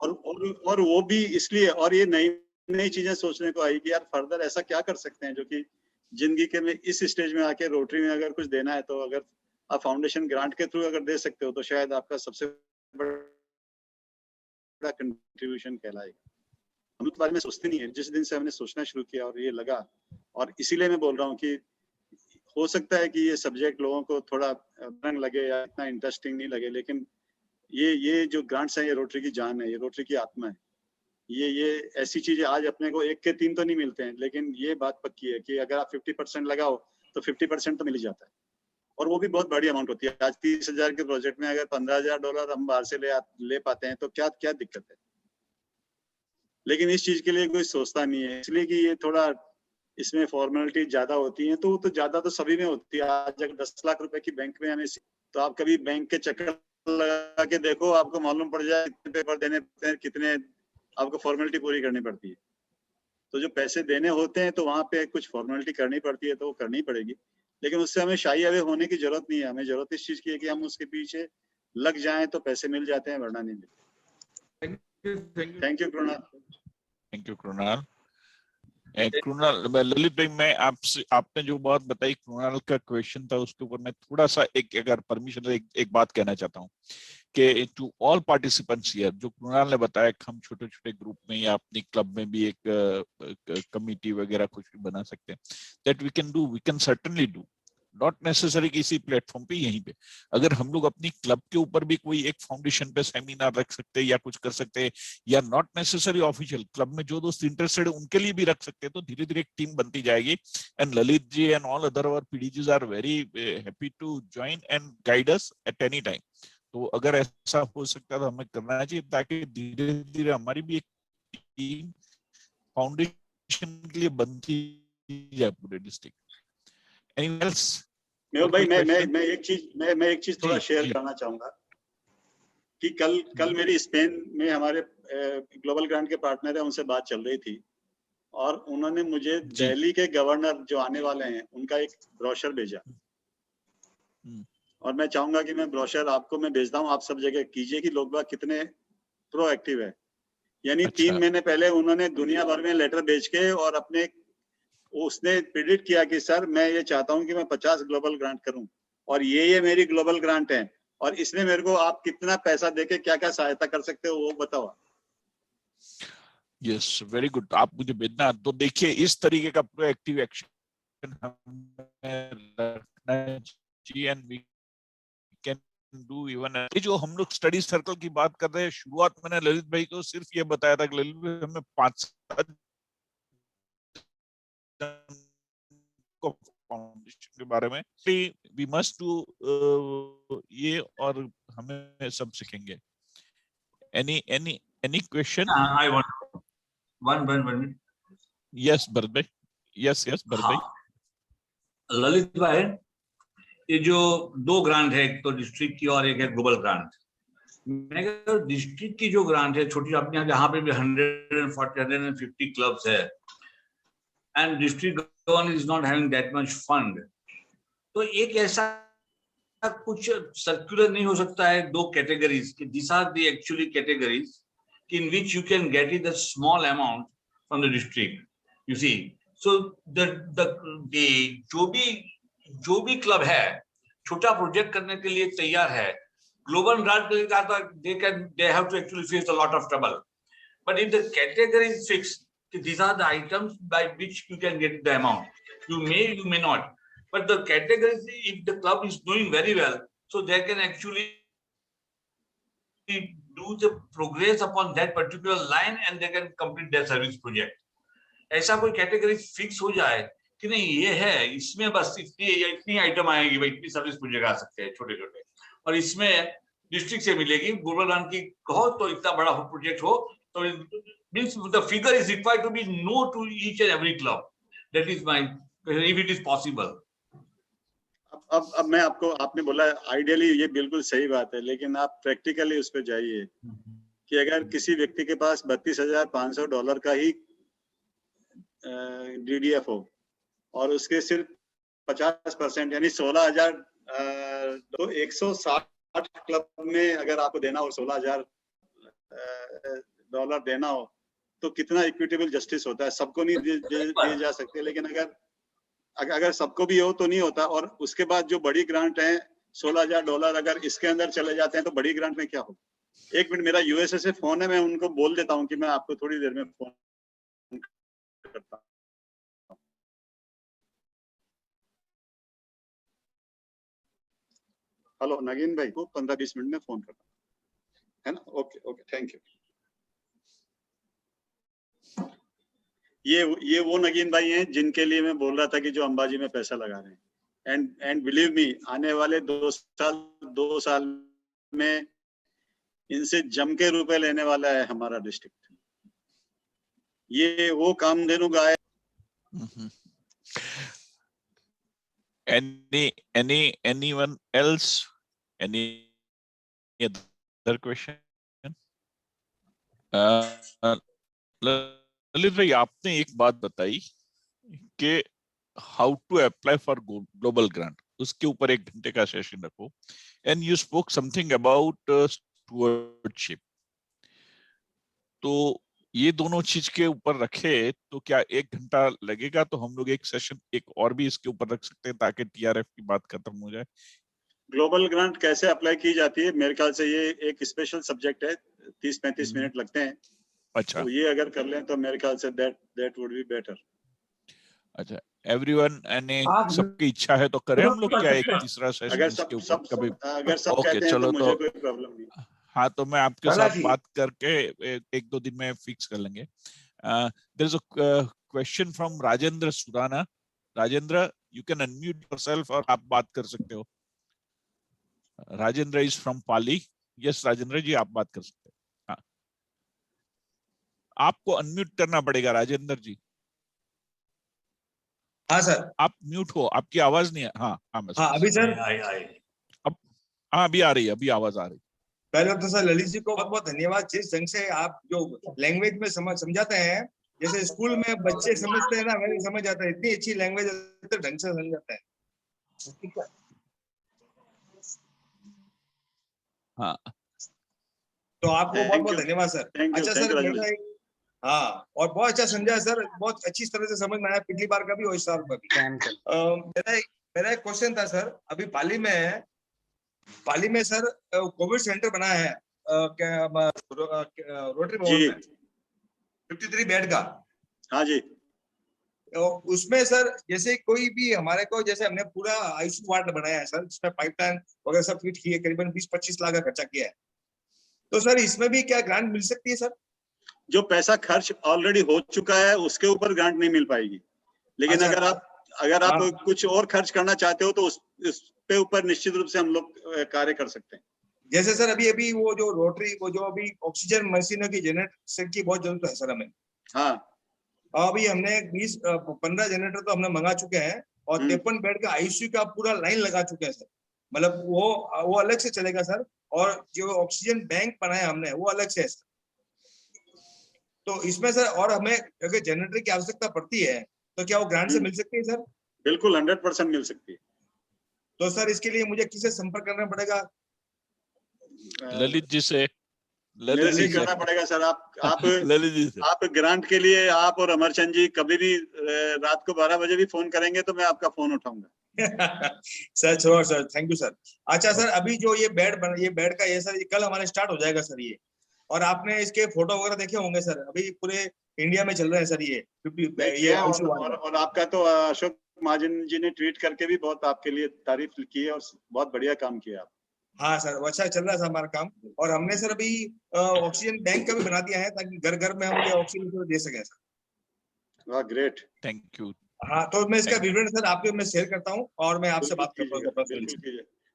और वो भी इसलिए, और ये नई नई चीजें सोचने को आई कि यार फर्दर ऐसा क्या कर सकते हैं जो कि जिंदगी के में इस स्टेज में आके रोटरी में अगर कुछ देना है तो अगर आप फाउंडेशन ग्रांट के थ्रू अगर दे सकते हो तो शायद आपका सबसे बड़ा कंट्रीब्यूशन कहलाएगा। हम लोग बारे में सोचते नहीं है, जिस दिन से हमने सोचना शुरू किया और ये लगा, और इसीलिए मैं बोल रहा हूँ कि हो सकता है कि ये सब्जेक्ट लोगों को थोड़ा रंग लगे या इतना इंटरेस्टिंग नहीं लगे, लेकिन ये जो ग्रांट्स हैं ये रोटरी की जान है, ये रोटरी की आत्मा है। ये ऐसी चीजें आज अपने को 1 के 3 तो नहीं मिलते हैं, लेकिन ये बात पक्की है कि अगर आप 50% लगाओ तो 50% तो मिल ही जाता है, और वो भी बहुत बड़ी अमाउंट होती है। आज 30,000 के प्रोजेक्ट में अगर $15,000 हम बाहर से ले पाते हैं तो क्या क्या दिक्कत है। लेकिन इस चीज के लिए कोई सोचता नहीं है, इसलिए कि ये थोड़ा इसमें फॉर्मेलिटी ज्यादा होती है, तो ज्यादा तो सभी में होती है। आज अगर 10 लाख रुपए की बैंक में हमें, तो आप कभी बैंक के चक्कर लगा के देखो, आपको मालूम पड़ जाए कितने पेपर देने पड़ते हैं, कितने आपको फॉर्मेलिटी पूरी करनी पड़ती है। तो जो पैसे देने होते हैं तो वहां पे कुछ फॉर्मेलिटी करनी पड़ती है, तो वो करनी पड़ेगी, लेकिन उससे हमें शाई अवे होने की जरूरत नहीं है। हमें जरूरत इस चीज की है कि हम उसके पीछे लग जाएं तो पैसे मिल जाते हैं, वरना नहीं मिलते। Thank you Krunal. Thank you Krunal. Krunal, Lalit भाई, मैं आपसे, आपने जो बात बताई, कृणाल का क्वेश्चन था, उसके ऊपर मैं थोड़ा सा अगर परमिशन एक बात कहना चाहता हूँ कि टू ऑल पार्टिसिपेंट्स हियर, जो कृणाल ने बताया कि हम छोटे छोटे ग्रुप में या अपनी क्लब में भी एक कमिटी वगैरह कुछ भी बना सकते हैं, that we can certainly do, not necessary किसी प्लेटफॉर्म पे, यहीं पे अगर हम लोग अपनी क्लब के ऊपर भी कोई एक फाउंडेशन पे सेमिनार रख सकते हैं या कुछ कर सकते हैं, या नॉट नेसेसरी ऑफिशियल, क्लब में जो दोस्त इंटरेस्टेड है उनके लिए भी रख सकते हैं, तो धीरे धीरे एक टीम बनती जाएगी। And Lalit ji and all other our PDGs are very happy to join and guide us at any time. तो अगर ऐसा हो सकता है तो हमें करना चाहिए, ताकि धीरे धीरे हमारी भी एक टीम फाउंडेशन के लिए बनती जाए पूरे डिस्ट्रिक्ट। Anyone else? भाई मैं एक चीज थोड़ा शेयर करना चाहूंगा कि कल मेरी स्पेन में हमारे ग्लोबल ग्रांट के पार्टनर है, उनसे बात चल रही थी, और उन्होंने मुझे दिल्ली के गवर्नर जो आने वाले हैं उनका एक ब्रोशर भेजा, और मैं चाहूंगा कि मैं ब्रोशर आपको मैं भेजता हूँ, आप सब जगह कीजिए कि लोग बाग कितने प्रोएक्टिव है। यानी 3 महीने पहले उन्होंने दुनिया भर में लेटर भेज के और अपने उसने प्रेडिक्ट किया कि सर मैं ये चाहता हूं कि मैं 50 ग्लोबल ग्रांट करूं, और ये मेरी ग्लोबल ग्रांट है, और इसमें मेरे को आप कितना पैसा देके क्या क्या सहायता कर सकते हो वो बताओ। यस, वेरी गुड, आप मुझे भेजना। तो देखिए, इस तरीके का प्रोएक्टिव एक्शन हमें रखना चाहिए, and we can do even. ये जो हम लोग स्टडी सर्कल की बात कर रहे हैं, शुरुआत मैंने ललित भाई को सिर्फ ये बताया था कि ललित भाई हमें 5-7 फाउंडेशन के बारे में वी मस्ट डू ये, और हमें सब सीखेंगे। Any question? I want one yes Bharat भाई, यस भरत भाई। ललित भाई, ये जो 2 ग्रांट है, एक तो डिस्ट्रिक्ट की और एक है ग्लोबल ग्रांट। मैंने कहा डिस्ट्रिक्ट की जो ग्रांट है छोटी, अपने यहाँ जहाँ पे भी 140-150 क्लब्स है, and district government is not having that much fund, तो एक ऐसा कुछ सर्कुलर नहीं हो सकता है 2 कैटेगरीज कि these are the actually categories in which you can get it a small amount from the district, you see, so the जो भी क्लब है छोटा प्रोजेक्ट करने के लिए तैयार है, ग्लोबल ग्रांट के लिए they have to actually face a lot of trouble, but if the category is fixed, these are the items by which you can get the amount. You may not, but the categories, if the club is doing very well, so they can actually do the progress upon that particular line and they can complete their service project. ऐसा कोई कैटेगरी फिक्स हो जाए कि नहीं ये है, इसमें बस इतनी आइटम आएगी, भाई इतनी सर्विस प्रोजेक्ट आ सकते हैं छोटे छोटे, और इसमें डिस्ट्रिक्ट से मिलेगी, ग्लोबल ग्रांट की कहो तो इतना बड़ा प्रोजेक्ट हो, तो means the figure is required to be known to each and every club. That is my, if it is possible. अब मैं आपको, आपने बोला आइडियली ये बिल्कुल सही बात है, लेकिन आप प्रैक्टिकली उस पर जाइए कि अगर किसी व्यक्ति के पास $32,500 का ही DDF हो और उसके सिर्फ 50% यानी 16,000, तो 160 क्लब में अगर आपको देना हो $16,000 देना हो तो कितना इक्विटेबल जस्टिस होता है। सबको नहीं दिए जा सकते, लेकिन अगर सबको भी हो तो नहीं होता। और उसके बाद जो बड़ी ग्रांट है $16,000 अगर इसके अंदर चले जाते हैं तो बड़ी ग्रांट में क्या हो। एक मिनट, मेरा यूएसए से फोन है, मैं उनको बोल देता हूँ कि मैं आपको थोड़ी देर में फोन करता हूँ। हेलो नगीन भाई को 15-20 मिनट में फोन करता है ना। Okay okay, thank you. ये वो नगीन भाई हैं जिनके लिए मैं बोल रहा था कि जो अंबाजी में पैसा लगा रहे हैं। एंड बिलीव मी, आने वाले 2 साल में इनसे जम के रुपए लेने वाला है हमारा डिस्ट्रिक्ट। ये वो कामधेनु गाय। Anyone else? Any other question? Lalit भाई, आपने एक बात बताई कि how to apply for global grant, उसके ऊपर 1 घंटे का सेशन रखो। And you spoke something about stewardship. तो ये दोनों चीज के ऊपर रखे तो क्या 1 घंटा लगेगा? तो हम लोग एक सेशन एक और भी इसके ऊपर रख सकते हैं ताकि टीआरएफ की बात खत्म हो जाए। ग्लोबल ग्रांट कैसे अप्लाई की जाती है, मेरे ख्याल से ये एक स्पेशल सब्जेक्ट है, 30-35 मिनट लगते हैं। अच्छा, तो ये अगर कर लें तो मेरे ख्याल say that would be better. अच्छा, एवरीवन सबकी इच्छा है तो करें हम लोग क्या एक तीसरा सेशन इसके ऊपर कभी? अगर सब ओके, कहते हैं चलो तो मुझे कोई प्रॉब्लम नहीं। हाँ, तो मैं आपके साथ बात करके 1-2 दिन में फिक्स कर लेंगे। There is a question from Rajendra Surana. Rajendra, you can unmute yourself और आप बात कर सकते हो। Rajendra is from Pali. Yes Rajendra ji, आप बात कर सकते हैं। हाँ, आपको अनम्यूट करना पड़ेगा राजेंद्र जी। हाँ सर, आप म्यूट हो, आपकी आवाज नहीं है। हाँ हाँ, अभी सर अब हाँ, अभी आ रही है, अभी आवाज आ रही है। पहले तो सर ललित जी को बहुत बहुत धन्यवाद। जिस ढंग से आप जो लैंग्वेज में समझाते हैं, जैसे स्कूल में बच्चे समझते हैं ना, वैसे समझ आता है। इतनी अच्छी लैंग्वेज तो ढंग से समझाता है। हाँ, तो आपको बहुत बहुत धन्यवाद सर। अच्छा सर, मेरा हाँ, और बहुत अच्छा समझा सर, बहुत अच्छी तरह से समझ में आया, पिछली बार का भी और इस साल का भी। मेरा एक क्वेश्चन था सर। अभी पाली में सर कोविड सेंटर बना है रोटरी भवन में 53 बेड का। हाँ जी। उसमें सर जैसे कोई भी हमारे को, जैसे हमने पूरा आईसीयू वार्ड बनाया है सर, जिसमें पाइपलाइन वगैरह सब फिट की है, करीबन 20-25 लाख का खर्चा किया है। तो सर इसमें भी क्या ग्रांट मिल सकती है सर? जो पैसा खर्च ऑलरेडी हो चुका है उसके ऊपर ग्रांट नहीं मिल पाएगी, लेकिन अच्छा, अगर आप कुछ और खर्च करना चाहते हो तो उस पे ऊपर निश्चित रूप से हम लोग कार्य कर सकते हैं। जैसे सर अभी वो जो रोटरी, वो जो अभी ऑक्सीजन मशीनों की जनरेटर की बहुत जरूरत है सर हमें। हाँ, अभी हमने 15 जनरेटर तो हमने मंगा चुके हैं और 53 बेड का आईसीयू का पूरा लाइन लगा चुके हैं सर। मतलब वो अलग से चलेगा सर, और जो ऑक्सीजन बैंक बनाया हमने वो अलग से है सर। तो इसमें सर और हमें अगर जनरेटर की आवश्यकता पड़ती है तो क्या वो ग्रांट से मिल सकती है सर? बिल्कुल 100% मिल सकती है। तो सर इसके लिए मुझे किससे संपर्क करना पड़ेगा? ललित जी से। ललित जी करना पड़ेगा सर। आप ललित जी से। आप ग्रांट के लिए आप और अमरचंद जी कभी भी रात को 12 बजे भी फोन करेंगे तो मैं आपका फोन उठाऊंगा। Sir sure sir, thank you sir. अच्छा सर, अभी जो ये बेड का ये सर कल हमारे स्टार्ट हो जाएगा सर ये, और आपने इसके फोटो वगैरह देखे होंगे सर, अभी पूरे इंडिया में चल रहे हैं सर ये और आपका तो अशोक महाजन जी ने ट्वीट करके भी बहुत आपके लिए तारीफ की है और बहुत बढ़िया काम किया आप। हाँ सर, अच्छा चल रहा है हमारा काम। और हमने सर अभी ऑक्सीजन बैंक का भी बना दिया है ताकि घर घर में हम ये ऑक्सीजन दे सकें सर। वाह, ग्रेट, थैंक यू। हाँ, तो मैं इसका विवरण सर आपको मैं शेयर करता हूँ और मैं आपसे बात करता हूँ।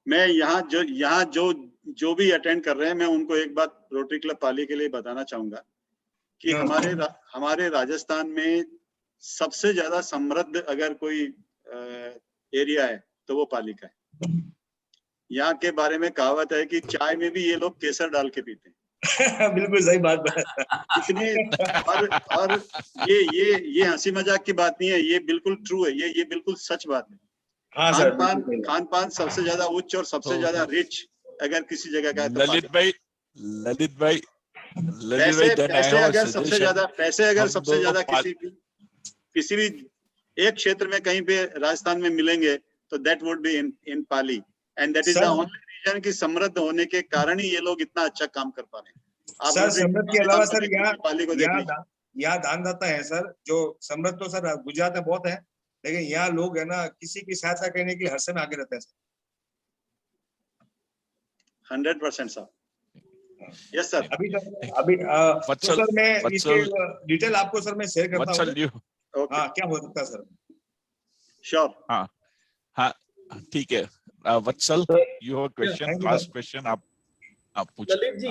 मैं यहाँ जो भी अटेंड कर रहे हैं, मैं उनको एक बात रोटरी क्लब पाली के लिए बताना चाहूंगा कि हमारे राजस्थान में सबसे ज्यादा समृद्ध अगर कोई एरिया है तो वो पाली का है। यहाँ के बारे में कहावत है कि चाय में भी ये लोग केसर डाल के पीते हैं। बिल्कुल सही बात और ये हंसी मजाक की बात नहीं है, ये बिल्कुल ट्रू है, ये बिल्कुल सच बात है। हाँ खान पान सबसे ज्यादा उच्च और सबसे ज्यादा रिच अगर किसी जगह का है तो ललित भाई पैसे अगर सबसे ज्यादा किसी भी एक क्षेत्र में कहीं पे राजस्थान में मिलेंगे तो that would be in Pali, and that is the only reason कि समृद्ध होने के कारण ही ये लोग इतना अच्छा काम कर पा रहे हैं। सर समृद्ध के अलावा सर पाली को देख लीजिए, यहाँ दानदाता है सर, जो समृद्ध तो सर गुजरात में बहुत है, लेकिन यहाँ लोग है ना किसी की सहायता करने के लिए हर समय आगे रहते हैं सर। 100% सर। Yes sir. अभी तो सर मैं इसके डिटेल आपको सर मैं शेयर करता हूँ। हाँ क्या हो सकता है सर? श्योर। हाँ ठीक है। Vatsal, you have question, last question आप पूछिए। ललित जी,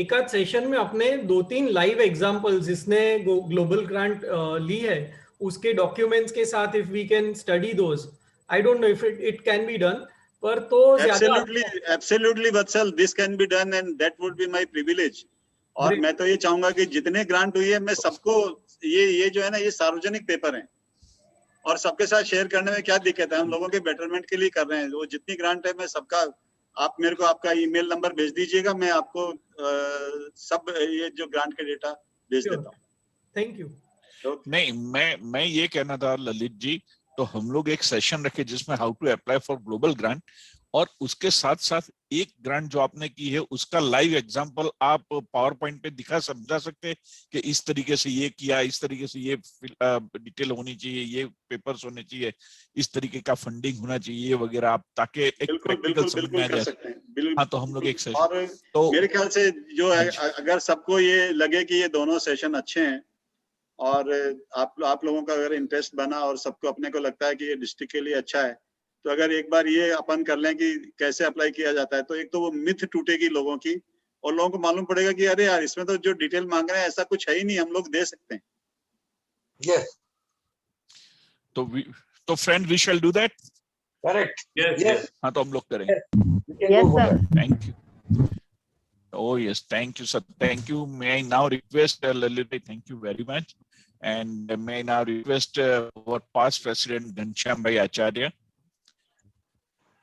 एक आध सेशन में अपने 2-3 लाइव एग्जांपल्स जिसने ग्लोबल ग्रांट ली है उसके डॉक्यूमेंट्स के साथ if we can study those, I don't know if it can be done, पर तो absolutely Vatsal, this can be done and that would be my privilege. और मैं तो ये चाहूंगा कि जितने ग्रांट हुई है मैं सबको ये जो है ना ये सार्वजनिक पेपर है और सबके साथ शेयर करने में क्या दिक्कत है? हम लोगों के बेटरमेंट के लिए कर रहे हैं। वो जितनी ग्रांट है मैं सबका, आप मेरे को आपका ईमेल नंबर भेज दीजिएगा, मैं आपको सब ये जो ग्रांट के डेटा भेज देता हूँ। Thank you. नहीं, मैं ये कहना था ललित जी, तो हम लोग एक सेशन रखे जिसमें how to apply for global grant, और उसके साथ साथ एक ग्रांट जो आपने की है उसका लाइव एग्जांपल आप पावर पॉइंट पे समझा सकते हैं कि इस तरीके से ये किया, इस तरीके से ये डिटेल होनी चाहिए, ये पेपर्स होने चाहिए, इस तरीके का फंडिंग होना चाहिए वगैरह, आप ताकि एक प्रैक्टिकल समझ में आ जाए। हाँ, तो हम लोग एक सेशन, और तो मेरे ख्याल से जो है अगर सबको ये लगे कि ये दोनों सेशन अच्छे हैं और आप लोगों का अगर इंटरेस्ट बना और सबको अपने को लगता है कि ये डिस्ट्रिक्ट के लिए अच्छा है, तो अगर एक बार ये अपन कर लें कि कैसे अप्लाई किया जाता है, तो एक तो वो मिथ टूटेगी लोगों की और लोगों को मालूम पड़ेगा कि अरे यार इसमें तो जो डिटेल मांग रहे हैं ऐसा कुछ है ही नहीं, हम लोग दे सकते हैं। Yes. तो friend, we shall do that. Correct. Yes. हाँ, तो हम लोग करेंगे। Yes sir. Thank you. Oh yes, thank you sir, thank you. May I now request Lalit, thank you very much, and may I now request our past president Ghanshyam Bhai Acharya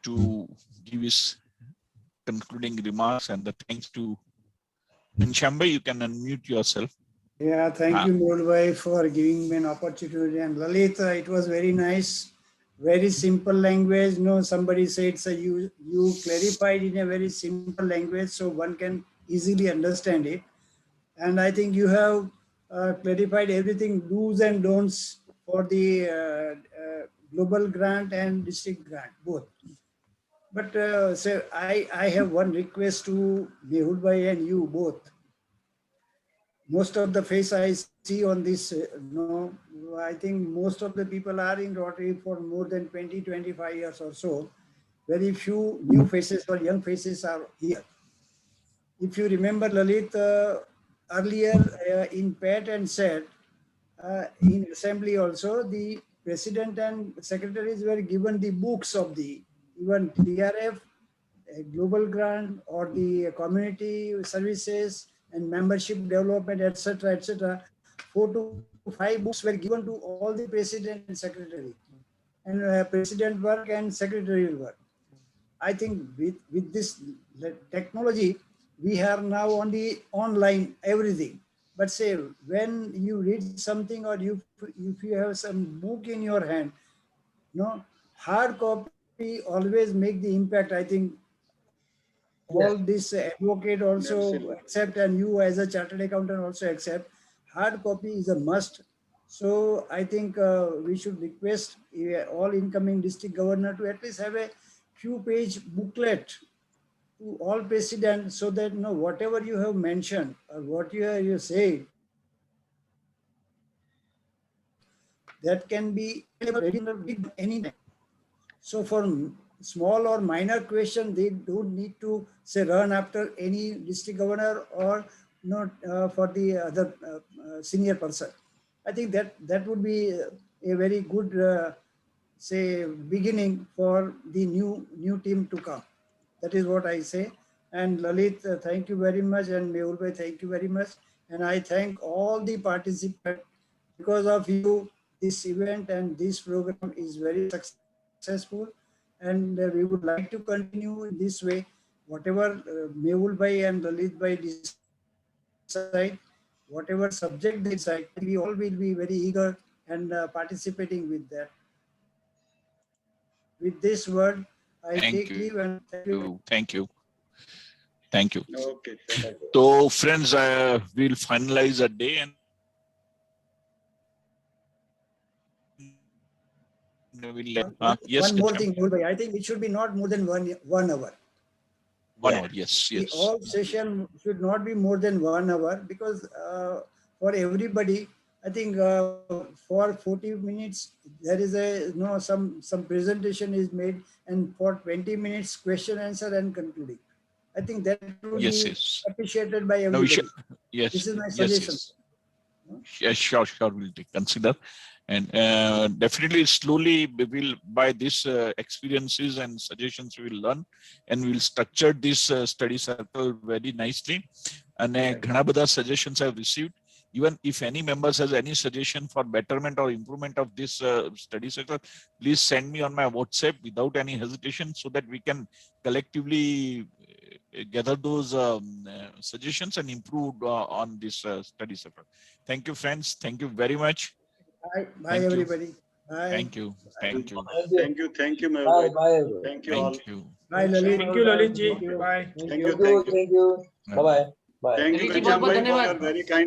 to give his concluding remarks, and the thanks to Ghanshyam Bhai. You can unmute yourself. Yeah, thank you Mehul Bhai for giving me an opportunity, and Lalit, it was very nice, very simple language. No, somebody said so you clarified in a very simple language so one can easily understand it, and I think you have clarified everything, do's and don'ts for the global grant and district grant both. But so I have one request to Mehul Bhai and you both. Most of the face I see on this, I think most of the people are in Rotary for more than 20-25 years or so. Very few new faces or young faces are here. If you remember, Lalit, earlier in PAT and SET, in assembly also, the president and secretaries were given the books of the even TRF, global grant, or the community services and membership development, etc., etc. 4 to 5 books were given to all the president and secretary, and president work and secretarial work. I think with this technology, we are now on the online everything. But say when you read something or if you have some book in your hand, hard copy always make the impact. I think all this advocate also accept, and you as a chartered accountant also accept, hard copy is a must. So I think we should request all incoming district governor to at least have a few-page booklet to all presidents, so that whatever you have mentioned or what you say, that can be ready anytime. So for small or minor question, they don't need to say run after any district governor or not for the other senior person. I think that would be a very good say beginning for the new team to come. That is what I say. And Lalit, thank you very much, and Mehul Bhai, thank you very much. And I thank all the participants. Because of you, this event and this program is very successful, and we would like to continue in this way. whatever Mehul Bhai and Lalit Bhai decide, whatever subject they decide, we all will be very eager and participating with that. With this word, I take leave and thank you. Thank you. Thank you. Okay. So friends, we'll finalize a day and we'll yes. One more thing, Mehul Bhai, I think it should be not more than 1 hour. 1 hour, yes. The all session should not be more than 1 hour, because for everybody, I think for 40 minutes there is a some presentation is made, and for 20 minutes question answer and concluding. I think that would be appreciated by everybody. Yes. This is my suggestion. Yes, sure, we'll consider. And definitely slowly we will, by this experiences and suggestions, we will learn and we will structure this study circle very nicely. And ghana bada suggestions I have received. Even if any members has any suggestion for betterment or improvement of this study circle, please send me on my WhatsApp without any hesitation, so that we can collectively gather those suggestions and improve on this study circle. Thank you, friends. Thank you very much. Bye everybody. Bye. Thank you. Thank you, Mehul. Bye. Thank you all. Bye, Lalit. Thank you, Lalit ji. Bye. Thank you. Bye bye. Thank you, Ghanshyam bhai, for your very kind